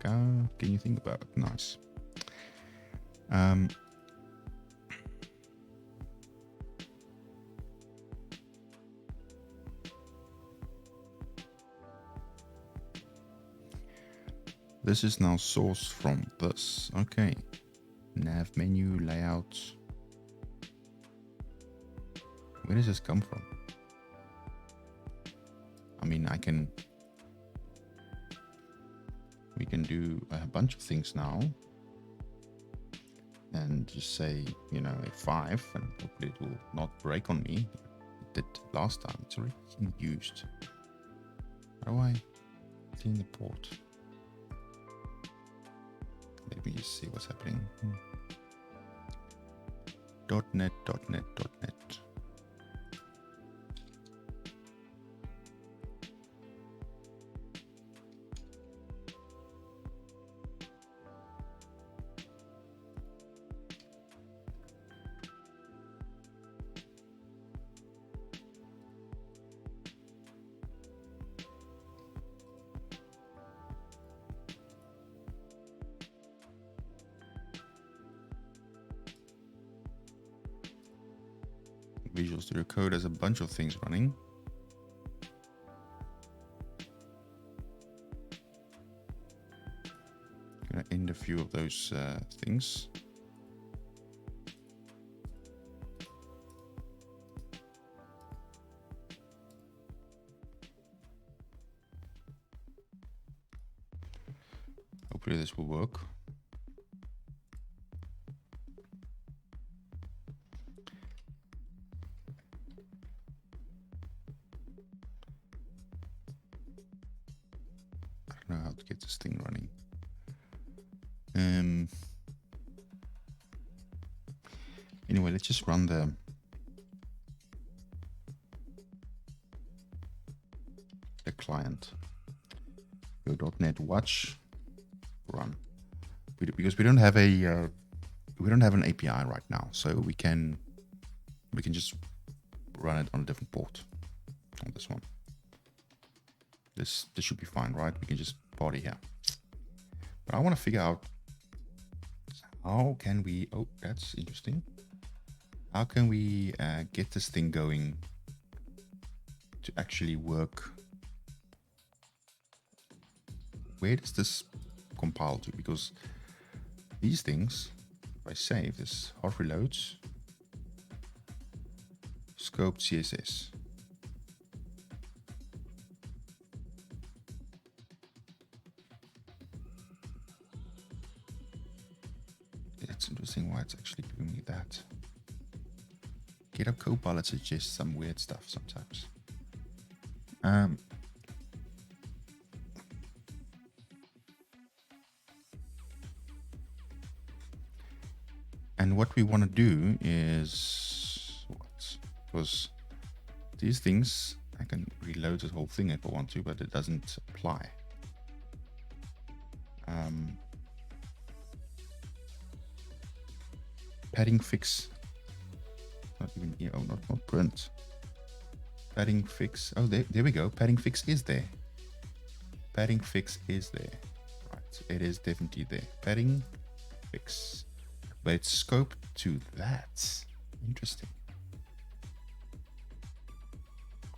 Can you think about it? Nice. This is now sourced from this. Okay. Nav menu, layout. Where does this come from? I mean, we can do a bunch of things now. And just say, you know, a 5, and hopefully it will not break on me. It did last time. It's already used. How do I clean the port? Let me just see what's happening. .NET. Visual Studio Code has a bunch of things running. Gonna end a few of those things. Hopefully this will work. How to get this thing running. Anyway, let's just run the client. Go .NET watch run, because we don't have a an API right now, so we can just run it on a different port on this one. This should be fine, right? We can just party here. But I want to figure out how can we, oh, that's interesting. How can we get this thing going to actually work? Where does this compile to? Because these things, if I save this, hard reloads, scoped CSS. It's interesting why it's actually giving me that. GitHub Copilot suggests some weird stuff sometimes. And what we want to do is what? Because these things, I can reload this whole thing if I want to, but it doesn't apply. Padding fix. Not even here. Oh, not print. Padding fix. Oh, there we go. Padding fix is there. Padding fix is there. Right. It is definitely there. Padding fix. But it's scoped to that. Interesting.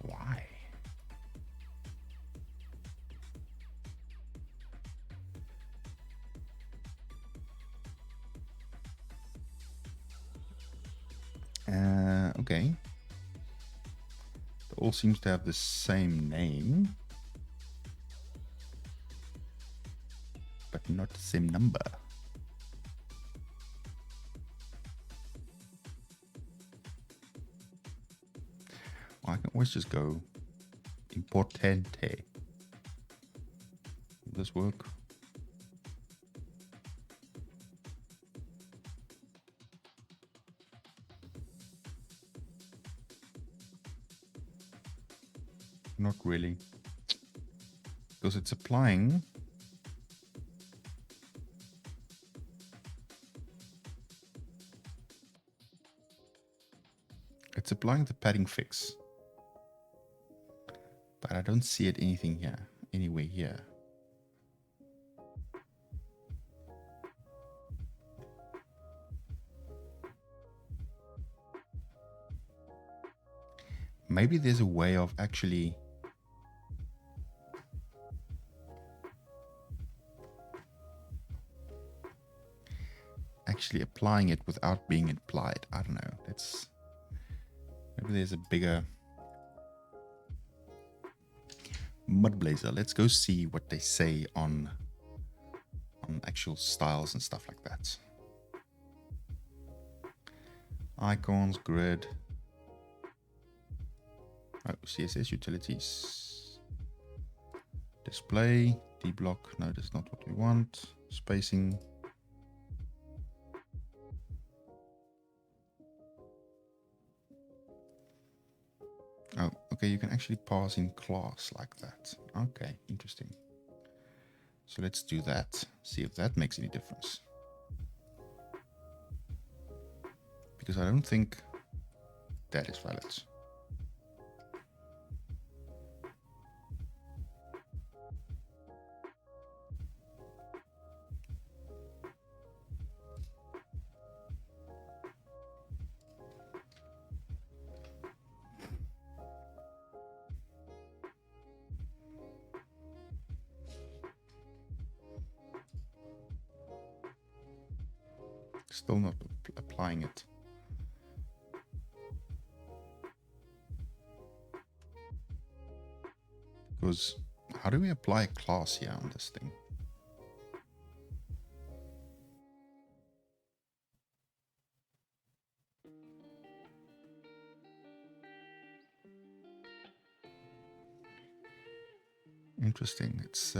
Why? Okay. It all seems to have the same name, but not the same number. Well, I can always just go importante. Will this work? Not really. Because it's applying the padding fix. But I don't see it anywhere here. Maybe there's a way of actually applying it without being applied. I don't know. Maybe there's a bigger mud Blazor. Let's go see what they say on actual styles and stuff like that. Icons, grid. Oh, CSS utilities. Display, dblock. No, that's not what we want. Spacing. Oh, okay, you can actually pass in class like that. Okay, interesting. So let's do that. See if that makes any difference. Because I don't think that is valid. Still not applying it. Because how do we apply a class here on this thing? Interesting. It's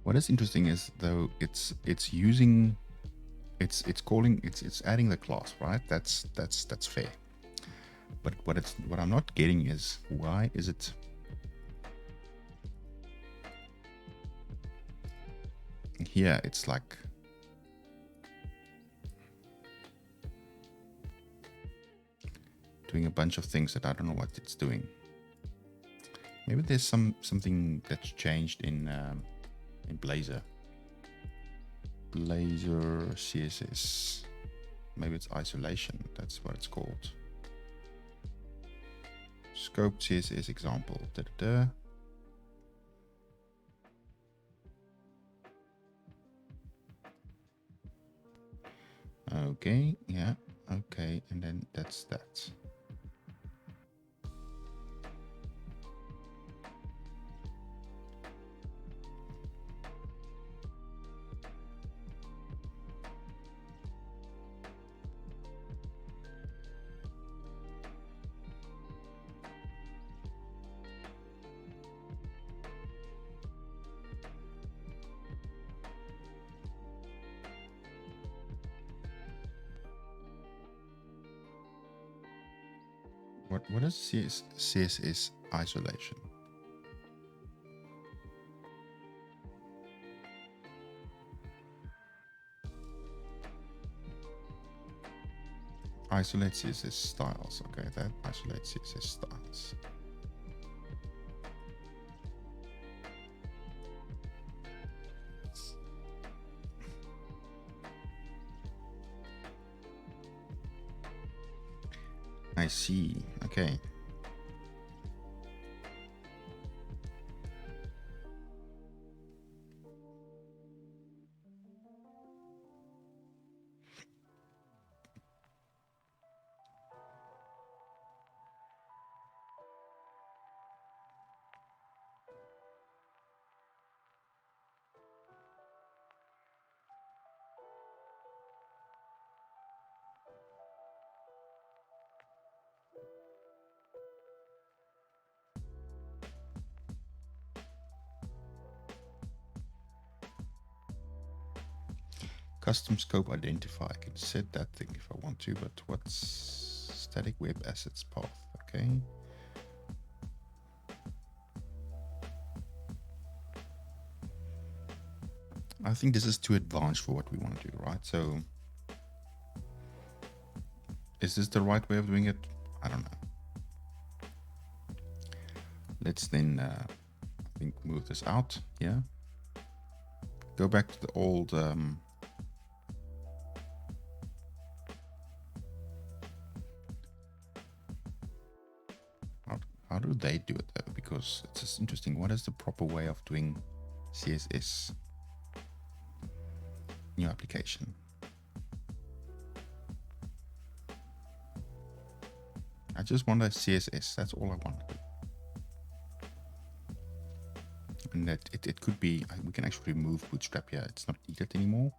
what is interesting is though it's adding the class, right? That's fair. But what I'm not getting is why is it here? It's like doing a bunch of things that I don't know what it's doing. Maybe there's something that's changed in Blazor. Blazor CSS. Maybe it's isolation. That's what it's called. Scope CSS example. Da-da-da. Okay, yeah, okay, and then that's that. What is CSS isolation? Isolate CSS styles. Okay, that isolates CSS styles. I see. Okay. Custom scope identifier. I can set that thing if I want to, but what's static web assets path? Okay. I think this is too advanced for what we want to do, right? So is this the right way of doing it? I don't know. Let's then, I think, move this out. Yeah. Go back to the old how do they do it though? Because it's just interesting. What is the proper way of doing CSS? New application. I just want a CSS. That's all I want. And that it could be, we can actually remove Bootstrap here. It's not needed anymore.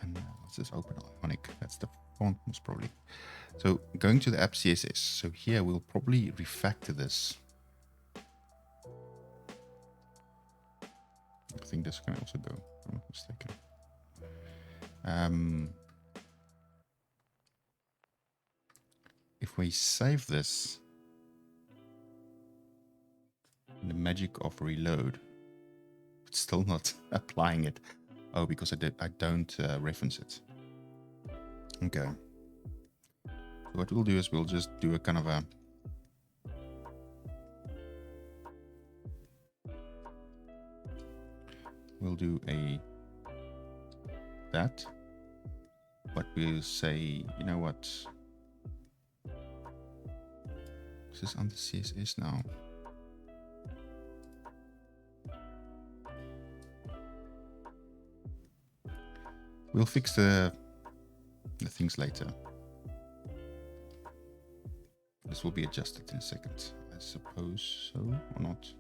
And let's just open Ionic. That's the font most probably. So going to the app CSS. So here we'll probably refactor this. I think this can also go, if I'm not mistaken. If we save this, the magic of reload, it's still not applying it. Oh, because I don't reference it. Okay. So what we'll do is we'll just do a kind of a we'll do a that, but we'll say, you know what, this is under CSS now. We'll fix the things later. This will be adjusted in a second, I suppose so, or not.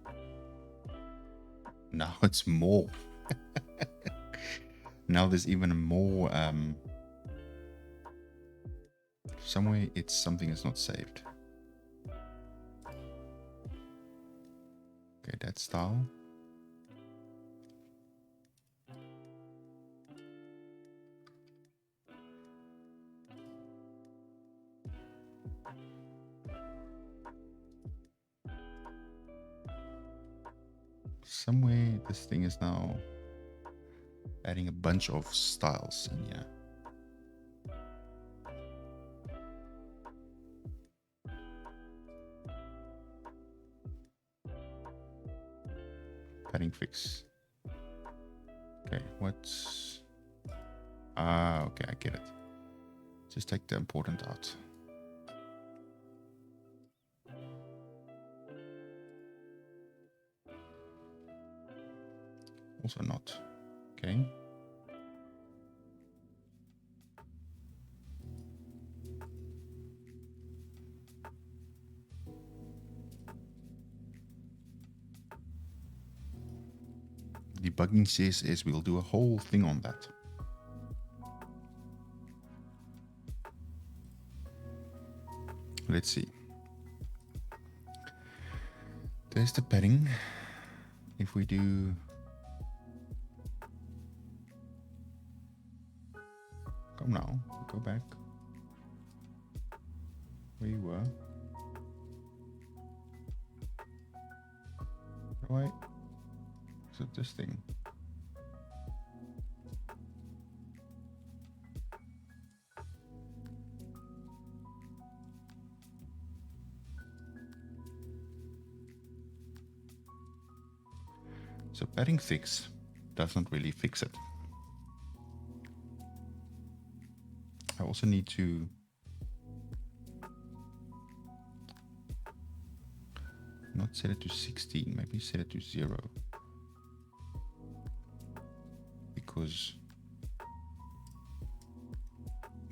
Now it's more. Now there's even more. Somewhere it's something is not saved. Okay, that style. Somewhere this thing is now adding a bunch of styles in here. Padding fix. Okay, what's... Ah, okay, I get it. Just take the important out. Also not. Okay. Debugging CSS, we'll do a whole thing on that. Let's see. There's the padding. If we do... Come now, go back. where you were. Wait, is it this thing? So padding fix doesn't really fix it. I also need to not set it to 16, maybe set it to 0. Because,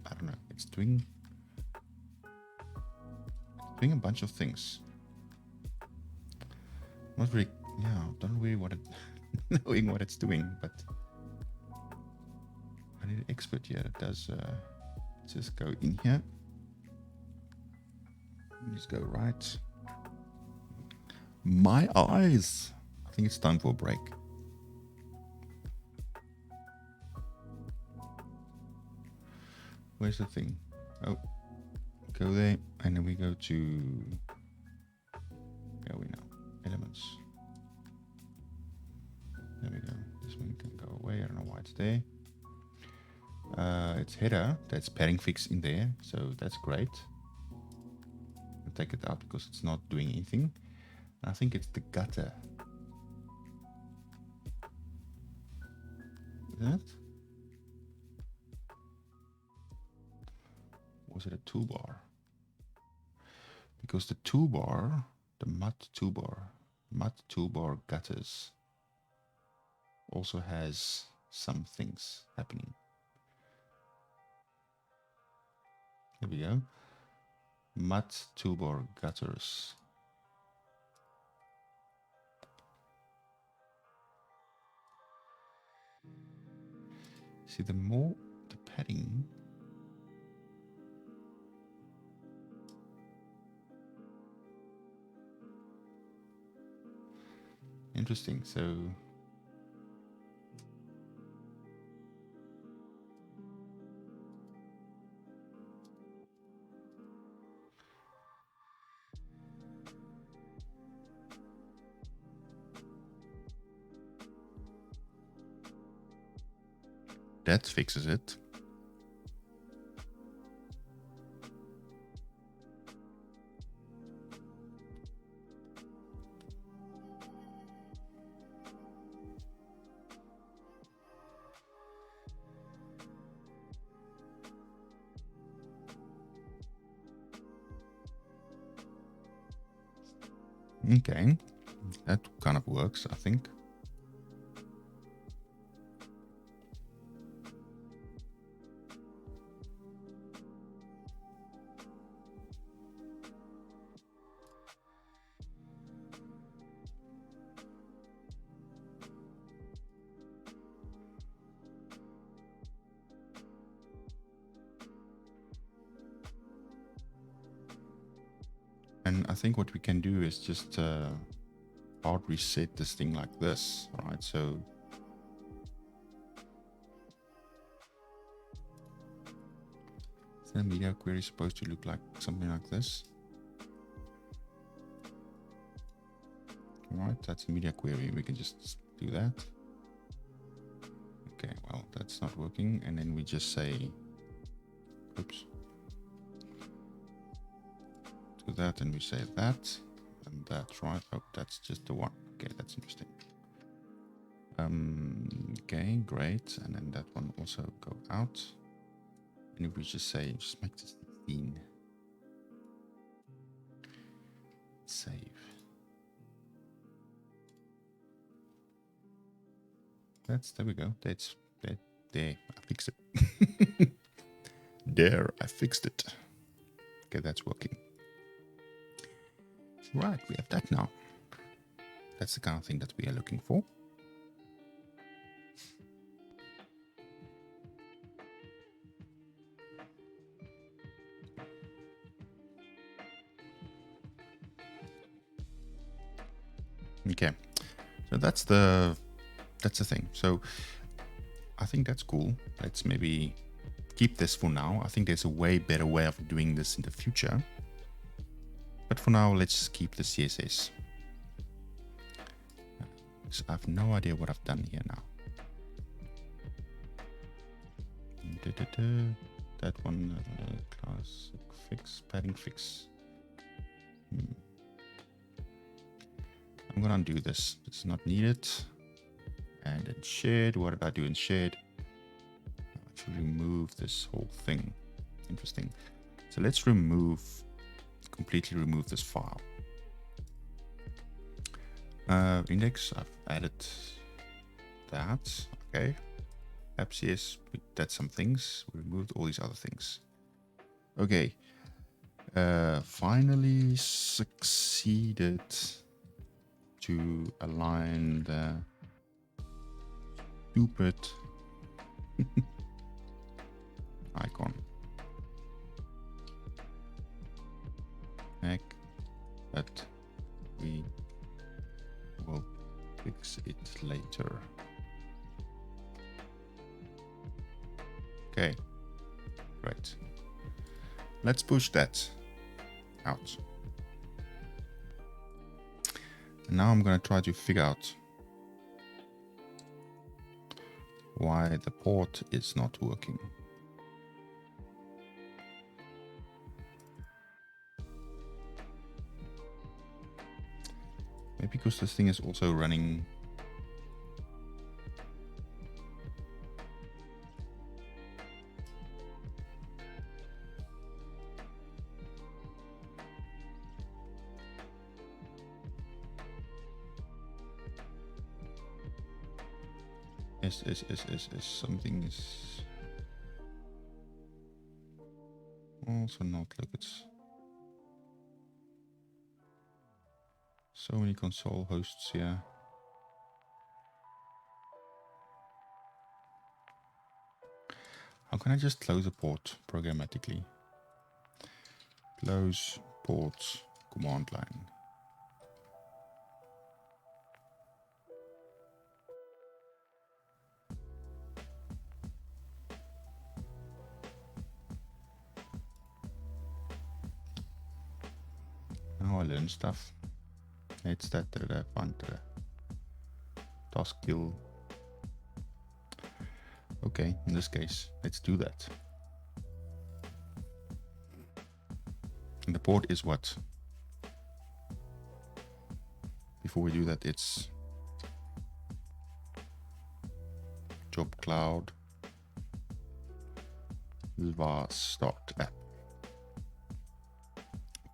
I don't know, it's doing a bunch of things. Not really, yeah, don't really want it knowing what it's doing, but I need an expert here that does, let's just go in here. Just go right. My eyes. I think it's time for a break. Where's the thing? Oh, go there, and then we go to, there we know, elements. There we go. This one can go away. I don't know why it's there. It's header. That's padding fix in there, so that's great. I'll take it out because it's not doing anything. I think it's the gutter. Is that? Was it a toolbar? Because the toolbar, the mud toolbar gutters also has some things happening. Here we go. Mud toolbar gutters. See, the more the padding, interesting. So that fixes it. Okay, that kind of works, I think. And I think what we can do is just hard reset this thing like this, right? So the media query is supposed to look like something like this. All right, that's a media query. We can just do that. Okay, well, that's not working. And then we just say, oops. Do that, and we say that, and that's right. Oh, that's just the one. Okay, that's interesting. Okay, great. And then that one also go out. And if we just say, just make this 16. Save. There we go. That's that. There, I fixed it. There, I fixed it. Okay, that's working. Right, we have that now. That's the kind of thing that we are looking for. Okay, so that's the thing. So I think that's cool. Let's maybe keep this for now. I think there's a way better way of doing this in the future. But for now, let's keep the CSS. So I have no idea what I've done here now. That one, classic fix, padding fix. I'm gonna undo this. It's not needed. And then shared. What did I do in shared? I actually remove this whole thing. Interesting. So let's completely remove this file. Index, I've added that. Okay. App.cs, we did some things. We removed all these other things. Okay. Finally succeeded to align the stupid icon. Heck, but we will fix it later. Okay, great. Let's push that out. And now I'm going to try to figure out why the port is not working. Maybe because this thing is also running. Something is also not. Look, it's so many console hosts here. How can I just close a port programmatically? Close ports command line. Now I learn stuff. It's that task kill. Okay, in this case, let's do that. And the port is what? Before we do that, it's job cloud var start app.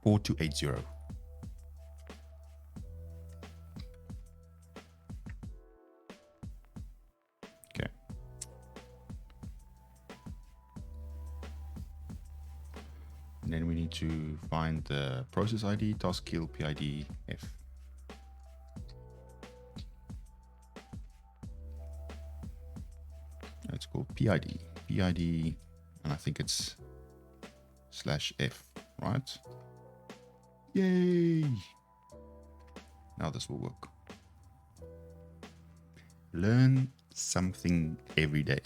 Port 280. Okay. And then we need to find the process ID, task kill PID F. It's called PID. PID, and I think it's /F, right? Yay! Now this will work. Learn something every day.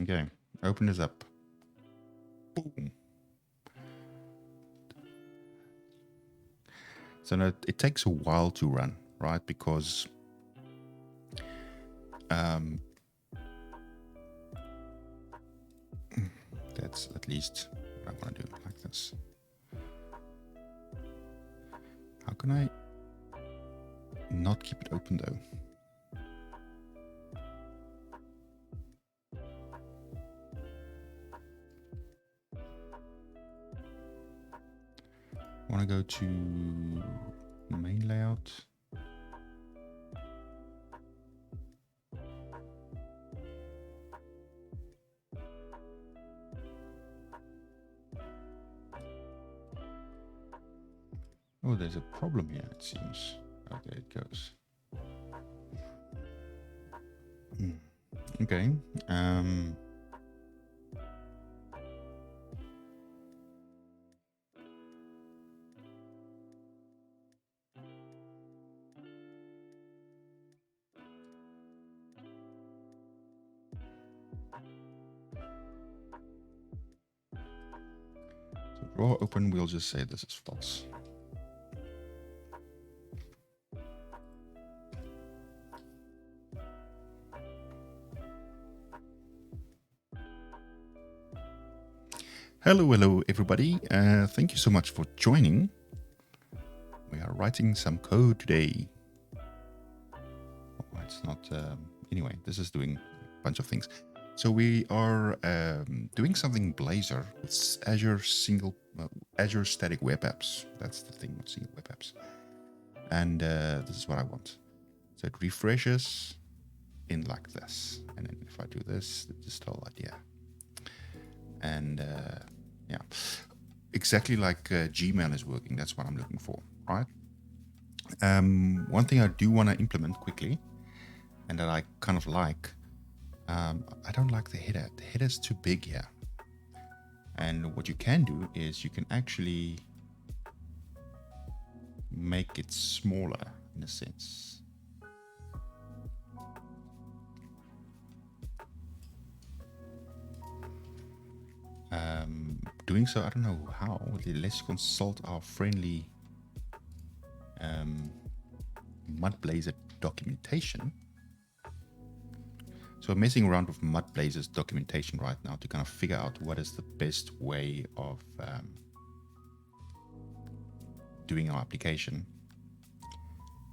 Okay, open this up. Boom. So now it takes a while to run, right? Because that's at least what I want to do, like this. How can I not keep it open though? I want to go to main layout. Oh, there's a problem here, it seems. Oh, there it goes. Okay. drawer open, we'll just say this is false. Hello, everybody. Thank you so much for joining. We are writing some code today. Oh, it's not... anyway, this is doing a bunch of things. So we are doing something Blazor with Azure Static Web Apps. That's the thing with single web apps. And this is what I want. So it refreshes in like this. And then if I do this, this is the whole idea. And yeah, exactly like Gmail is working. That's what I'm looking for, right? One thing I do want to implement quickly, and that I kind of like, I don't like the header. The header is too big here. And what you can do is you can actually make it smaller in a sense. Doing so, I don't know how. Let's consult our friendly Blazor documentation. So I'm messing around with Blazor's documentation right now to kind of figure out what is the best way of doing our application.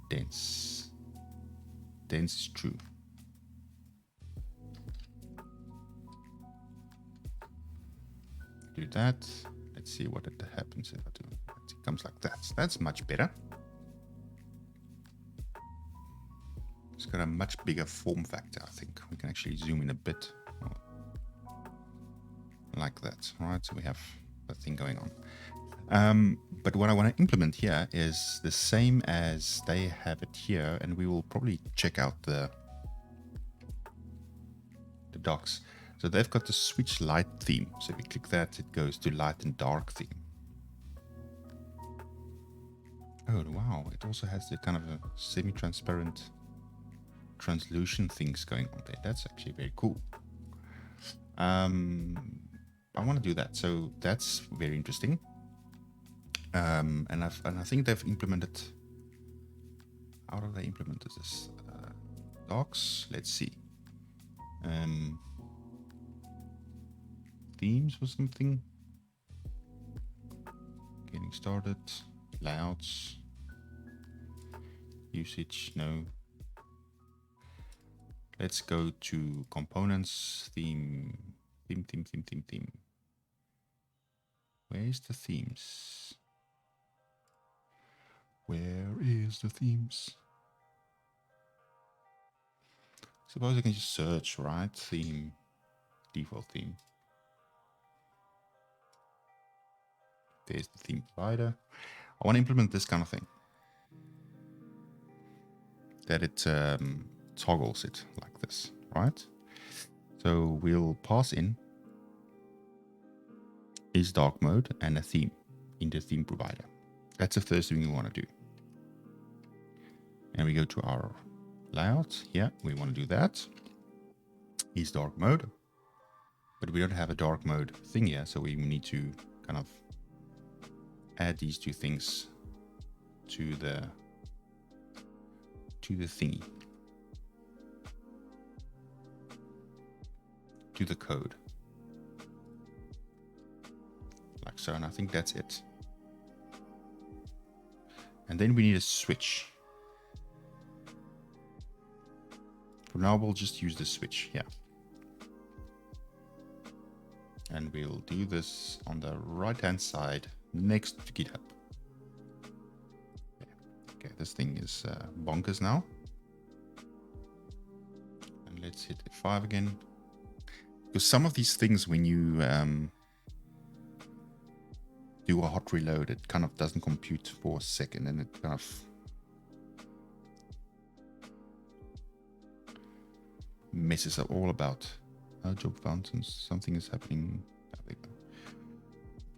Dense is true. Do that. Let's see what happens if I do. It comes like that. So that's much better. It's got a much bigger form factor, I think. We can actually zoom in a bit. Like that, right? So we have that thing going on. But what I want to implement here is the same as they have it here, and we will probably check out the docs. So they've got the switch light theme. So if we click that, it goes to light and dark theme. Oh, wow. It also has the kind of a semi-transparent translucent things going on there. That's actually very cool. I want to do that. So that's very interesting. And I think they've implemented... How do they implement this? Docs. Let's see. Themes or something. Getting started. Layouts. Usage. No. Let's go to components. Theme. Where's the themes? Where is the themes? Suppose I can just search, right? Theme. Default theme. There's the theme provider. I want to implement this kind of thing. That it toggles it like this, right? So we'll pass in is dark mode and a theme in the theme provider. That's the first thing we want to do. And we go to our layout. Yeah, we want to do that. Is dark mode. But we don't have a dark mode thing here, so we need to kind of add these two things to the thingy, to the code, like so. And I think that's it. And then we need a switch. For now, we'll just use the switch. Yeah. And we'll do this on the right hand side next to GitHub. Okay, this thing is bonkers now. And let's hit F5 again. Because some of these things, when you do a hot reload, it kind of doesn't compute for a second, and it kind of messes up all about job fountains. Something is happening.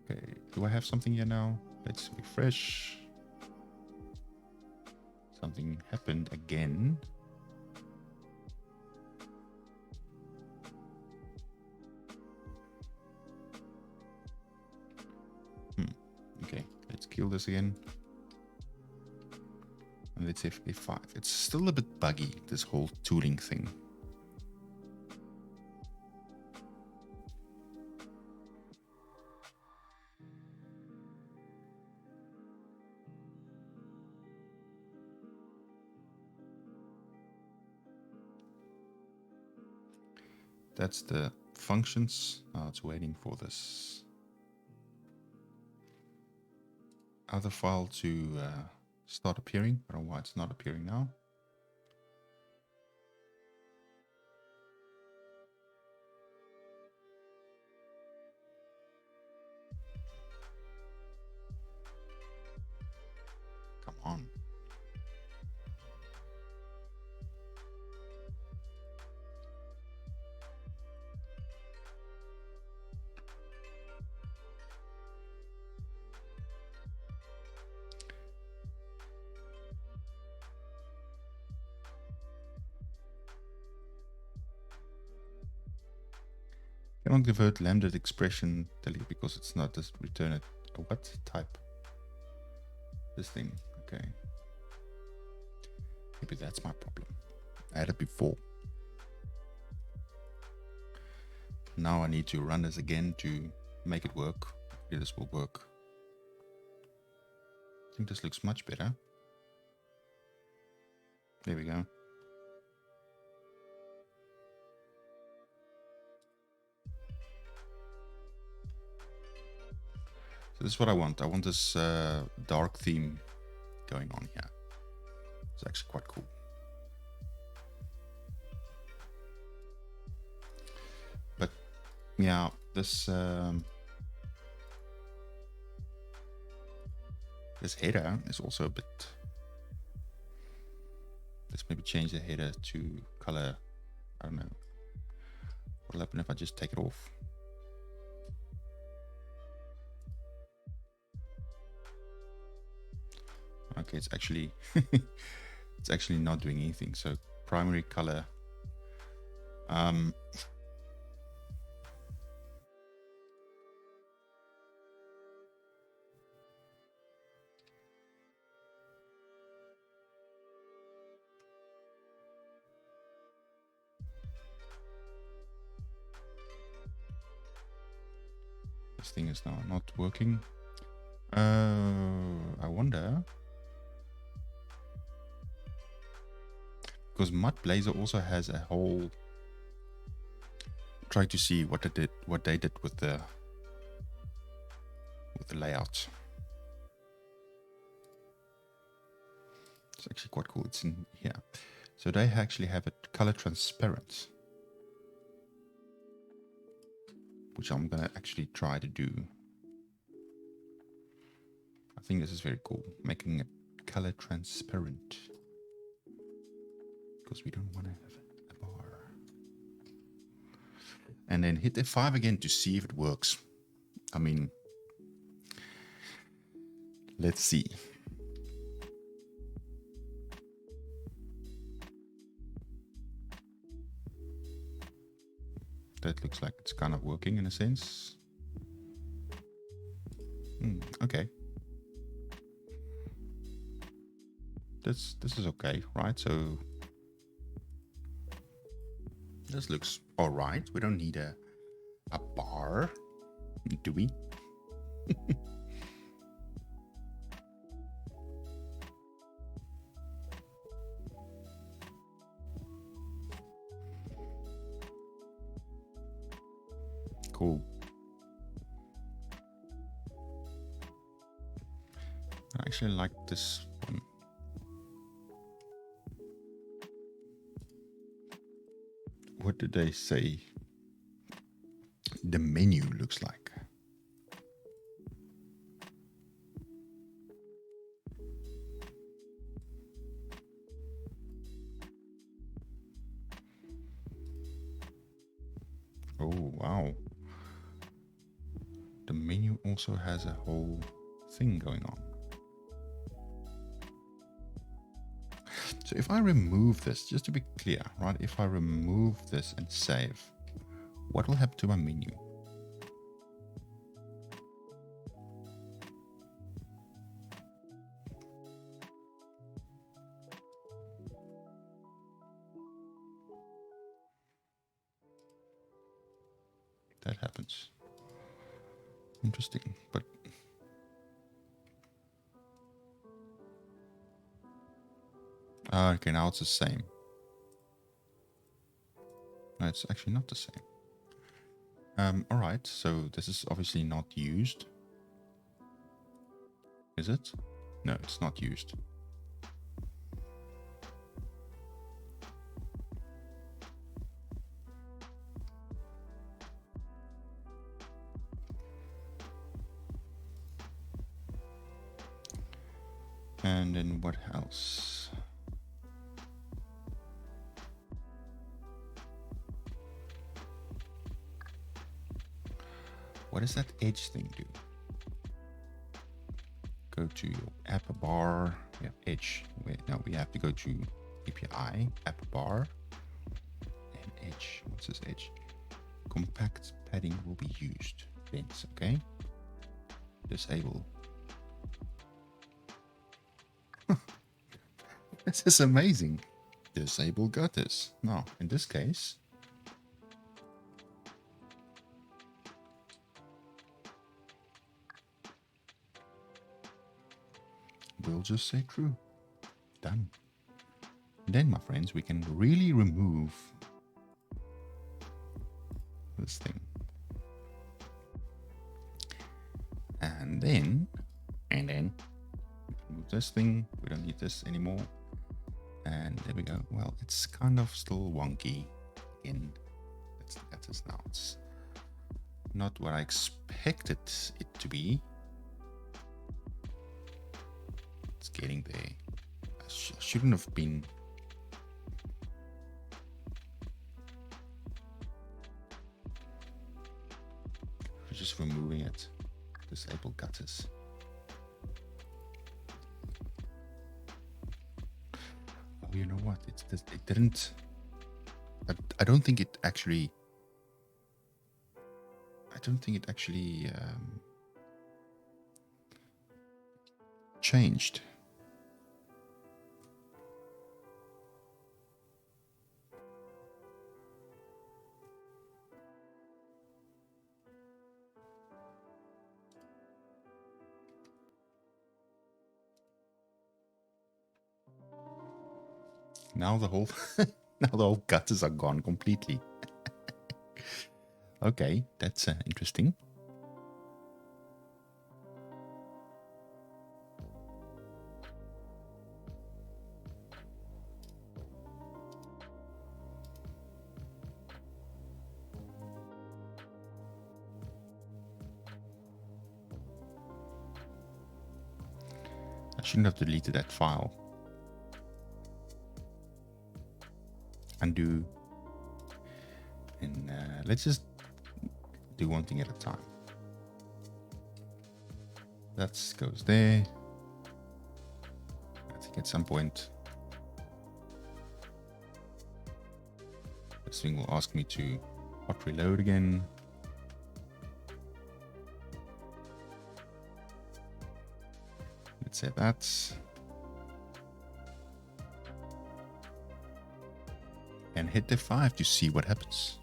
Okay, do I have something here now? Let's refresh. Something happened again. kill this again. And let's F5. It's still a bit buggy, this whole tooling thing. That's the functions. Now it's waiting for this other file to start appearing. I don't know why it's not appearing now. Come on. Cannot convert lambda expression delete because it's not just return it. Oh, what type? This thing. Okay. Maybe that's my problem. I had it before. Now I need to run this again to make it work. Hopefully this will work. I think this looks much better. There we go. So this is what I want. I want this dark theme going on here. It's actually quite cool. But yeah, this this header is also a bit. Let's maybe change the header to color. I don't know. What'll happen if I just take it off? Okay, it's actually it's actually not doing anything. So primary color. This thing is now not working. I wonder. Because Blazor also has a whole. Try to see what they did with the layout. It's actually quite cool. It's in here. So they actually have it color transparent, which I'm gonna actually try to do. I think this is very cool, making it color transparent. Because we don't want to have a bar. And then hit F5 again to see if it works. I mean, let's see. That looks like it's kind of working in a sense. Okay. This is okay, right? So this looks all right. We don't need a bar, do we? Cool. I actually like this one. What did they say the menu looks like? Oh, wow. The menu also has a whole thing going on. So if I remove this, just to be clear, right? If I remove this and save, what will happen to my menu? that happens. Interesting, but okay, now it's the same. No, it's actually not the same. All right, so this is obviously not used. Is it? No, it's not used. And then what else? What does that edge thing do? Go to your app bar. Yeah, edge. Wait, no, we have to go to API, app bar, and edge. What's this edge? Compact padding will be used. Vents, okay? Disable. This is amazing. Disable gutters. Now, in this case, we'll just say true. Done. Then, my friends, we can really remove this thing. And then remove this thing. We don't need this anymore. And there we go. Well, it's kind of still wonky. Again, let's look at this now. It's not what I expected it to be. It's getting there. I shouldn't have been. We're just removing it. Disable gutters. Oh, you know what? It didn't. I don't think it actually. I don't think it actually changed. Now the whole gutters are gone completely. Okay, that's interesting. I shouldn't have deleted that file. Undo. And let's just do one thing at a time. That goes there. I think at some point this thing will ask me to hot reload again. Let's say that. And hit F5 to see what happens.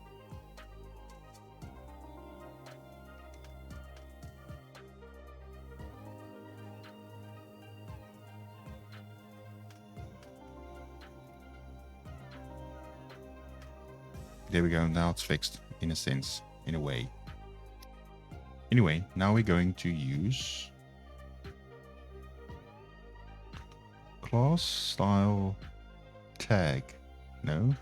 There we go. Now it's fixed in a sense, in a way. Anyway, now we're going to use class style tag. No.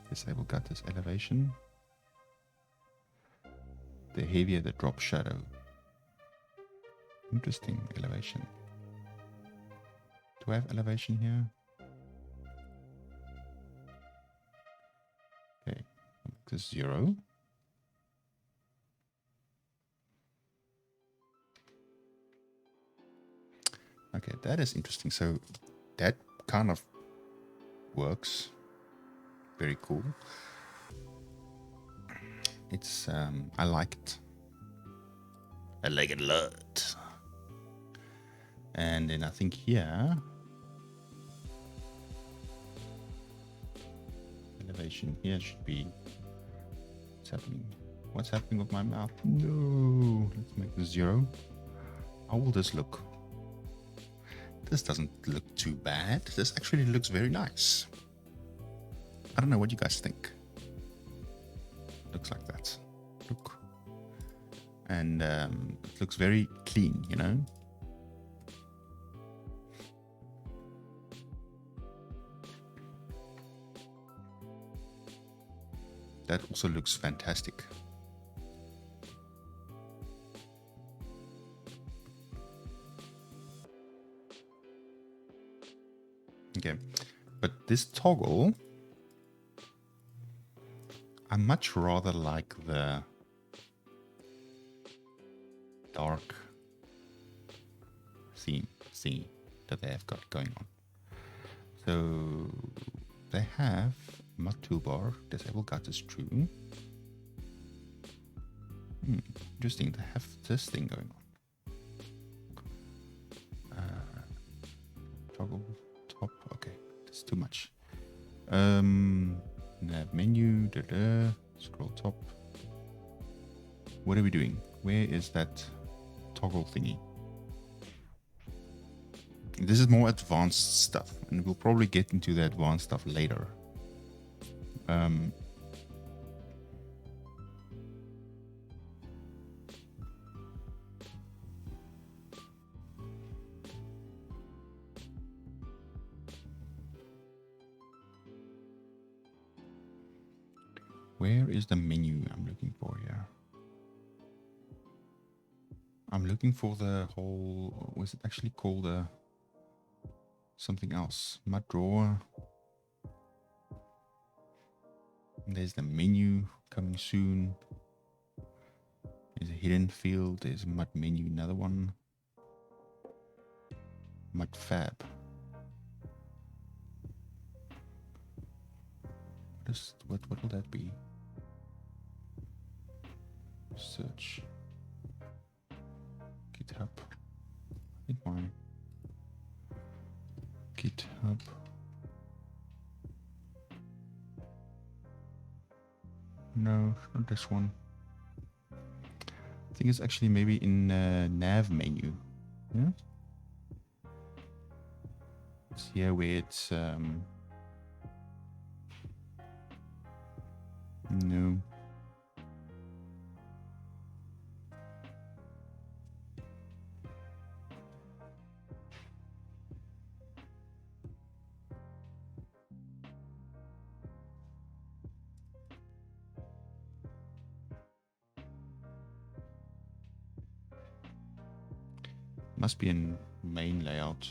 Disable gutters elevation. The heavier the drop shadow. Interesting elevation. Do I have elevation here? Okay, make this 0. Okay, that is interesting. So that kind of works. Very cool. It's I like it. I like it a lot. And then I think here elevation here should be. What's happening? What's happening with my mouth? No. Let's make this 0. How will this look? This doesn't look too bad. This actually looks very nice. I don't know what you guys think. Looks like that. Look. And it looks very clean, you know? That also looks fantastic. Okay, but this toggle, I much rather like the dark theme that they have got going on. So they have mud toolbar, disable guts is true. Interesting, they have this thing going on. Toggle top, okay, that's too much. Nav menu, scroll top. What are we doing? Where is that toggle thingy? This is more advanced stuff, and we'll probably get into the advanced stuff later. Where is the menu I'm looking for here? I'm looking for the whole, was it actually called something else? Mud drawer. And there's the menu coming soon. There's a hidden field. There's a mud menu, another one. Mud fab. What will that be? Search. GitHub. I think mine. GitHub. No, not this one. I think it's actually maybe in nav menu. Yeah. It's here where it's no. Must be in main layout.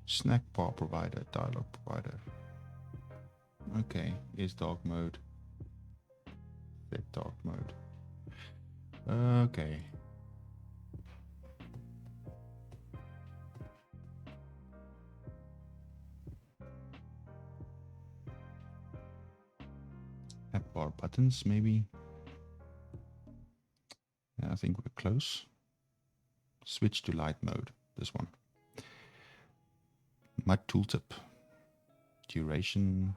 Snack bar provider, dialog provider. Okay, is dark mode. Set dark mode. Okay. App bar buttons, maybe. Yeah, I think we're close. Switch to light mode, this one. Mud tooltip. Duration.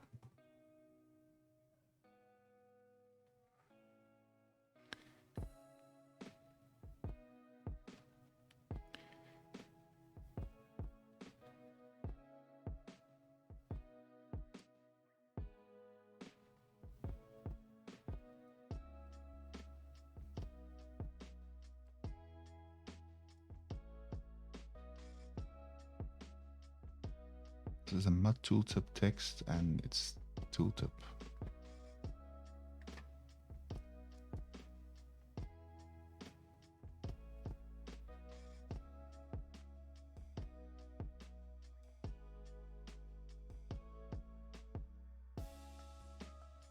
This is a mud tooltip text and it's tooltip.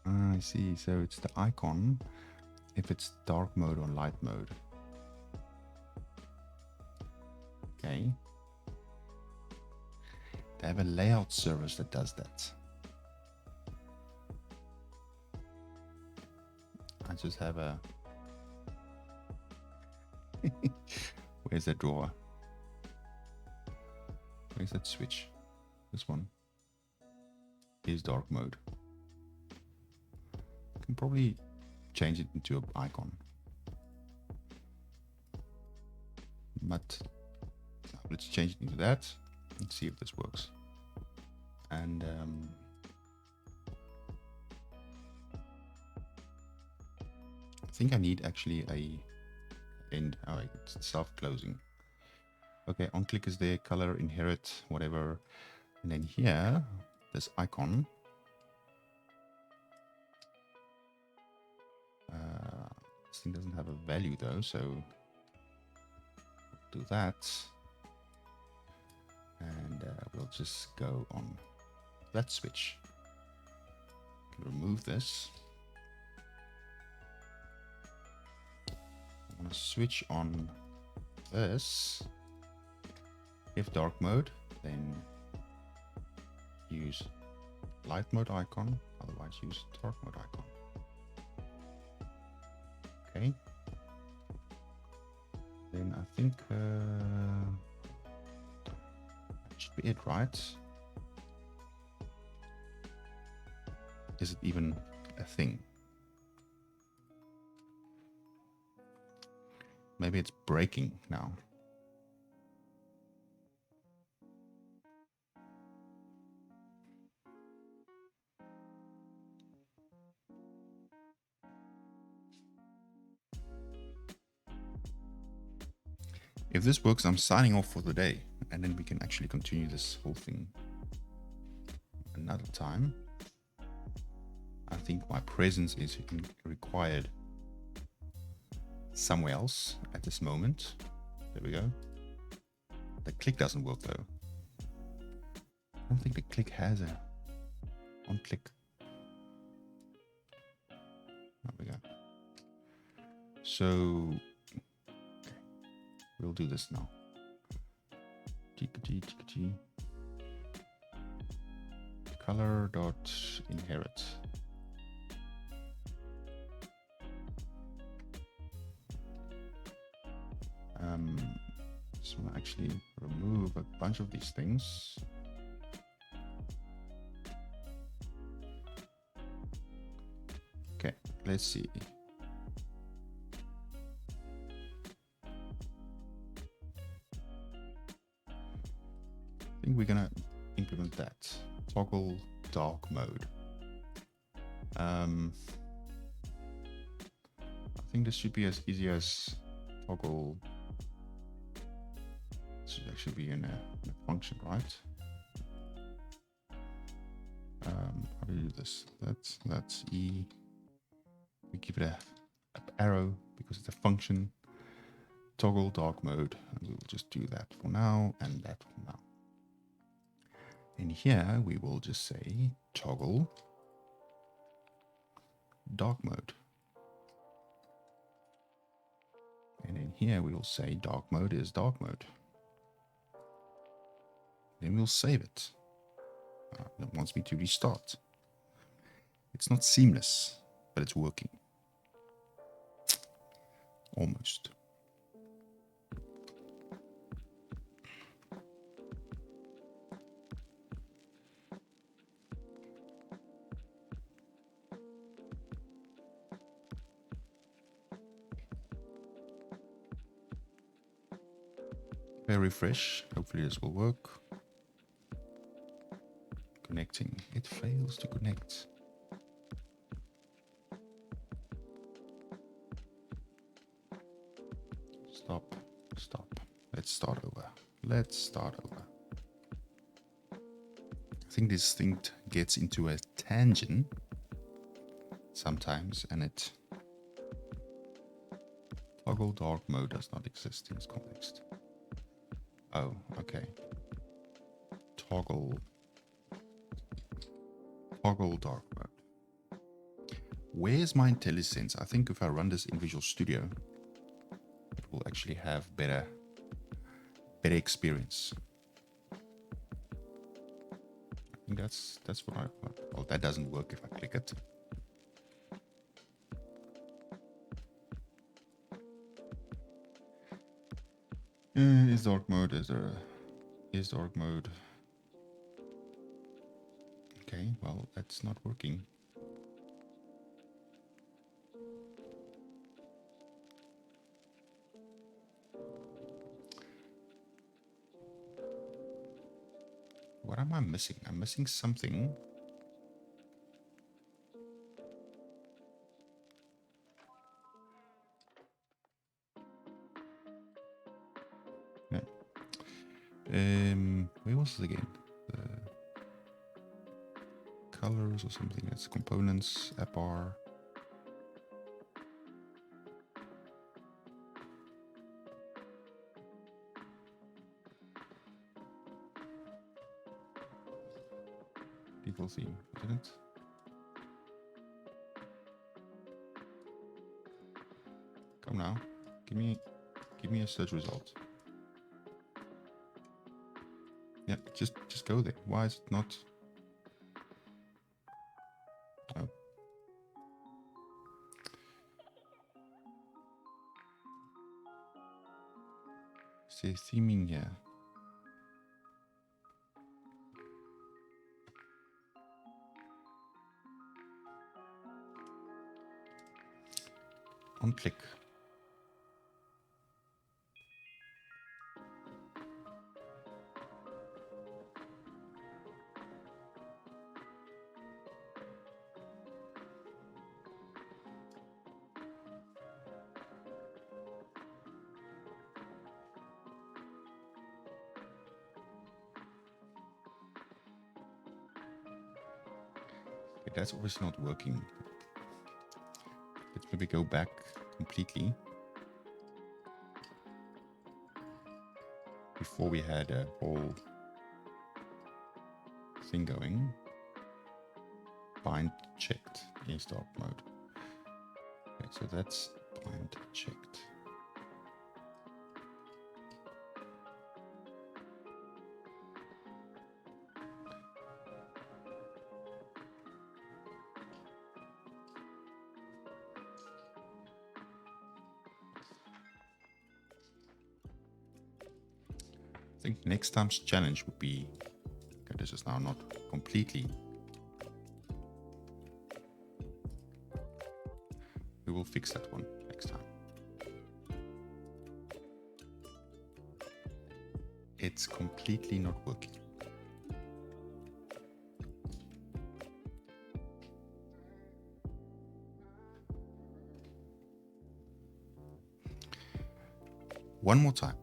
I see, so it's the icon if it's dark mode or light mode. Okay. They have a layout service that does that. I just have a... Where's that drawer? Where's that switch? This one is dark mode. probably change it into an icon. But let's change it into that and see if this works. And I think I need actually a end. Oh, it's self-closing. Okay, on click is there, color, inherit, whatever. And then here, this icon. This thing doesn't have a value though, so do that. And we'll just go on that switch. Remove this. I'm going to switch on this. If dark mode, then use light mode icon, otherwise use dark mode icon. Okay. Then I think that should be it, right? Is it even a thing? Maybe it's breaking now. If this works, I'm signing off for the day, and then we can actually continue this whole thing another time. I think my presence is required somewhere else at this moment. There we go. The click doesn't work though. I don't think the click has a on click. There we go. So we'll do this now. Color dot inherit. So I'll actually remove a bunch of these things. Okay, let's see. I think we're gonna implement that. Toggle dark mode. I think this should be as easy as toggle. This should actually be in a function, right? How do you do this? That's E. We give it a up arrow because it's a function. Toggle dark mode, and we will just do that for now and that for now. And here we will just say toggle dark mode. And in here we will say dark mode is dark mode. Then we'll save it. It wants me to restart. It's not seamless, but it's working. Almost. Refresh. Hopefully this will work. Connecting. It fails to connect. Stop. Stop. Let's start over. Let's start over. I think this thing gets into a tangent sometimes, and it toggle dark mode does not exist in this context. Oh, okay. Toggle dark mode. Where's my IntelliSense? I think if I run this in Visual Studio, it will actually have better experience. I think that's what I want. Well, that doesn't work if I click it. Is dark mode? Is dark mode? Okay, well, that's not working. What am I missing? I'm missing something. Yeah. Where was it again? The colors or something. It's components, app bar. Default theme, isn't it? Come now. Give me a search result. Yeah, just go there. Why is it not? Oh. Say theming here. On click. Okay, that's obviously not working. Let's maybe go back completely. Before we had a whole thing going. Bind checked is dark mode. Okay, so that's bind checked. I think next time's challenge would be, okay, this is now not completely. We will fix that one next time. It's completely not working. One more time.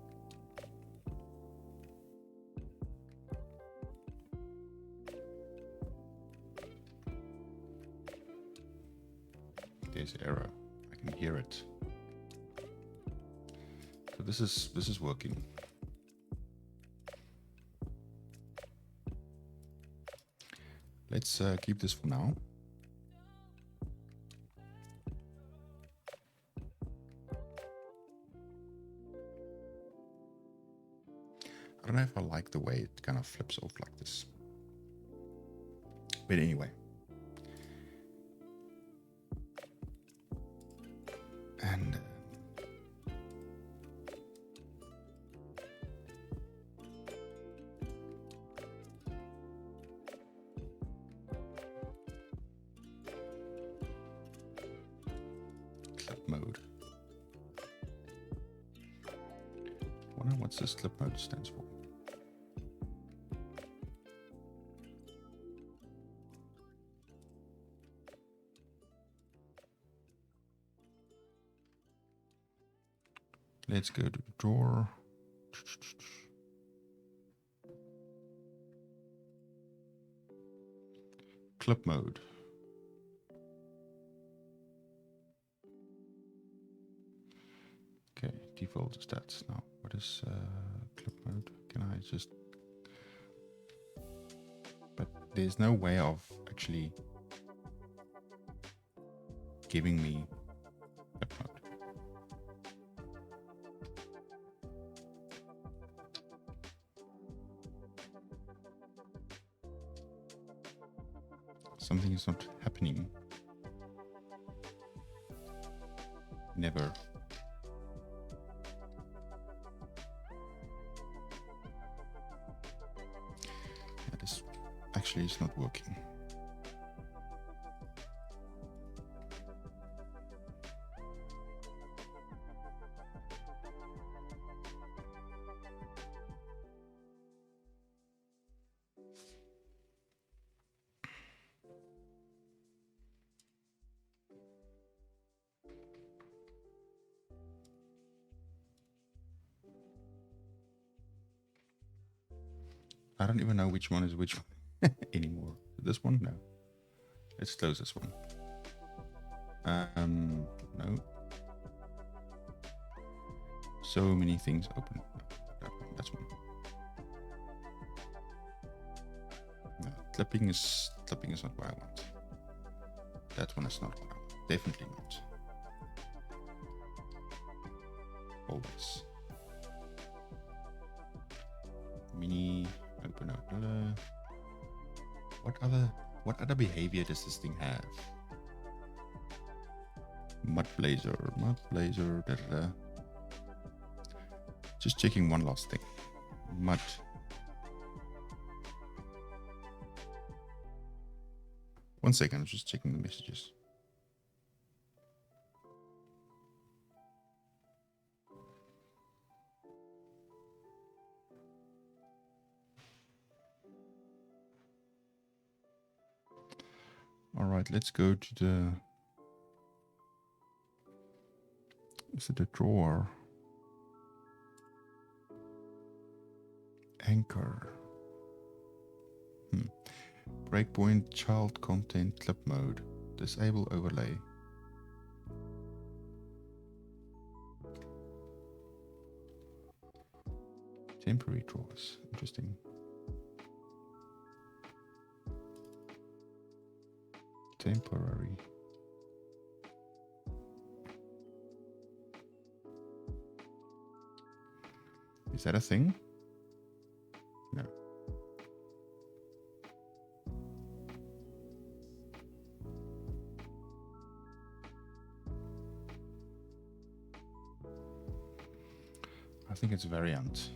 There's error. I can hear it. So this is working. Let's keep this for now. I don't know if I like the way it kind of flips off like this. But anyway. And clip mode. I wonder what this clip mode stands for. Let's go to the drawer. Clip mode. Okay, default stats. Now, what is clip mode? Can I just... But there's no way of actually giving me clip mode. Something is not happening. Never. Yeah, this actually is not working. I don't even know which one is which one anymore. This one? No. Let's close this one. No. So many things open. That one, that's one. No, clipping is not what I want. That one is not what I want. Definitely not. Always. Mini open another. What other behavior does this thing have? Blazor, da, da, da. Just checking one last thing. Mud. One second, I'm just checking the messages. All right, let's go to the... Is it a drawer? Anchor. Breakpoint, child content, clip mode. Disable overlay. Temporary drawers. Interesting. Temporary. Is that a thing? No. I think it's variant.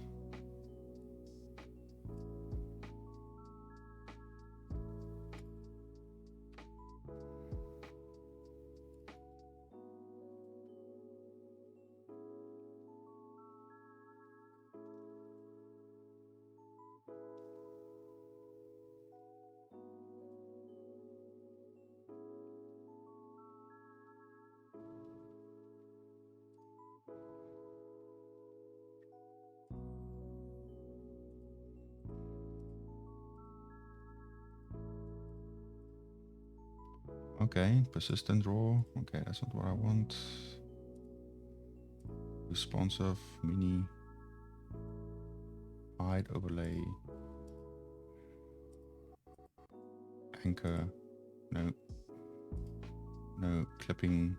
Okay, persistent draw. Okay, that's not what I want. Responsive, mini, hide overlay, anchor, no, no clipping.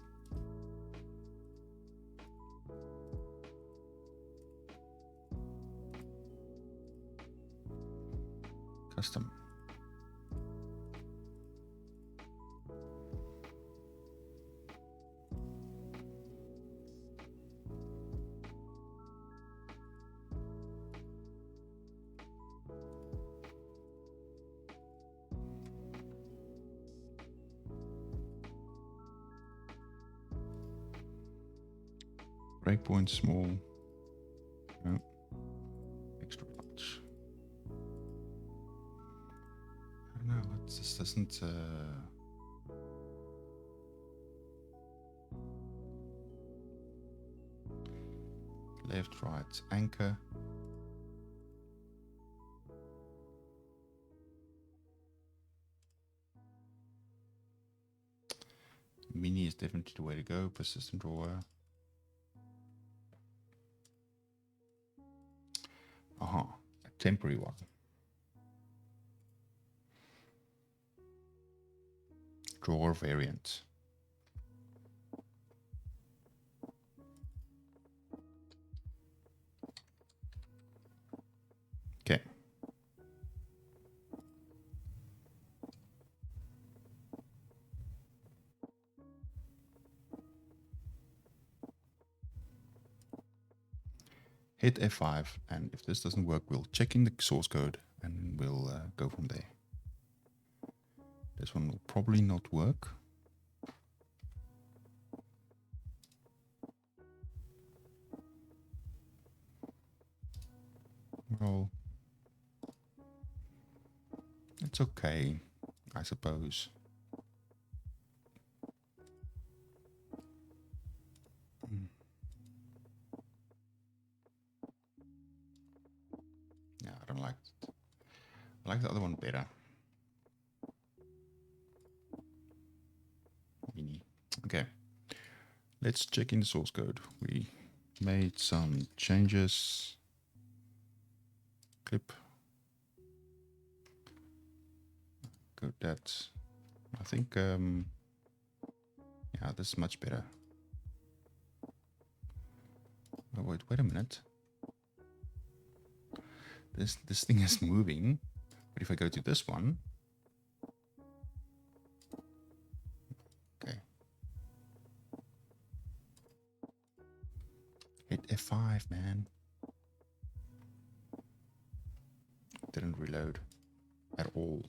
Custom. Breakpoint small. No. Extra large. I don't know. This doesn't. Left, right, anchor. Mini is definitely the way to go. Persistent drawer. Aha, a temporary one. Drawer variant. Okay. Hit F5, and if this doesn't work, we'll check in the source code and we'll go from there. This one will probably not work. Well, it's okay, I suppose. Yeah, I don't like it. I like the other one better. Mini. Okay. Let's check in the source code. We made some changes. Clip. Go that. I think, yeah, this is much better. Oh, wait a minute. This thing is moving, but if I go to this one, okay, hit F5, man. Didn't reload at all.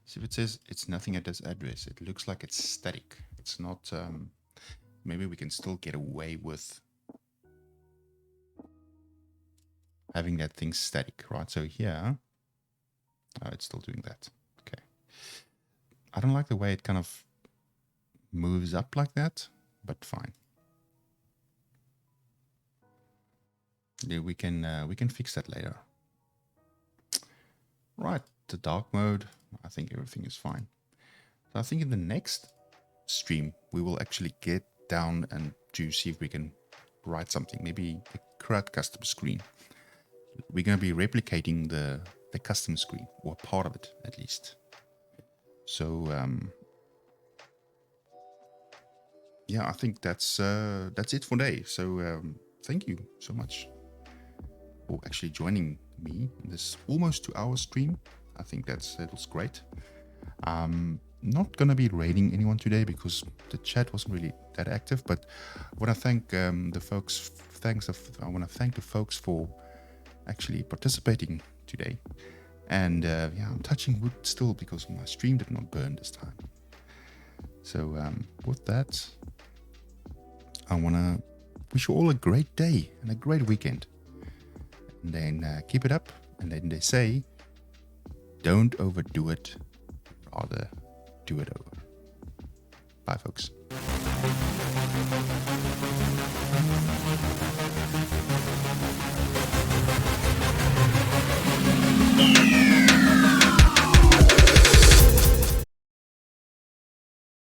So if it says it's nothing at this address, it looks like it's static. It's not, maybe we can still get away with having that thing static, right? So here, it's still doing that. Okay. I don't like the way it kind of moves up like that, but fine. Yeah, we can fix that later. Right, the dark mode, I think everything is fine. So I think in the next stream, we will actually get down and to see if we can write something, maybe a CRUD custom screen. We're going to be replicating the custom screen, or part of it at least. So yeah, I think that's it for today. So thank you so much for actually joining me in this almost 2-hour stream. I think that was great. Not gonna be raiding anyone today because the chat wasn't really that active, but I want to thank the folks. I want to thank the folks for actually participating today. And yeah, I'm touching wood still because my stream did not burn this time. So with that, I want to wish you all a great day and a great weekend. And then keep it up. And then they say, don't overdo it, rather do it over. Bye, folks.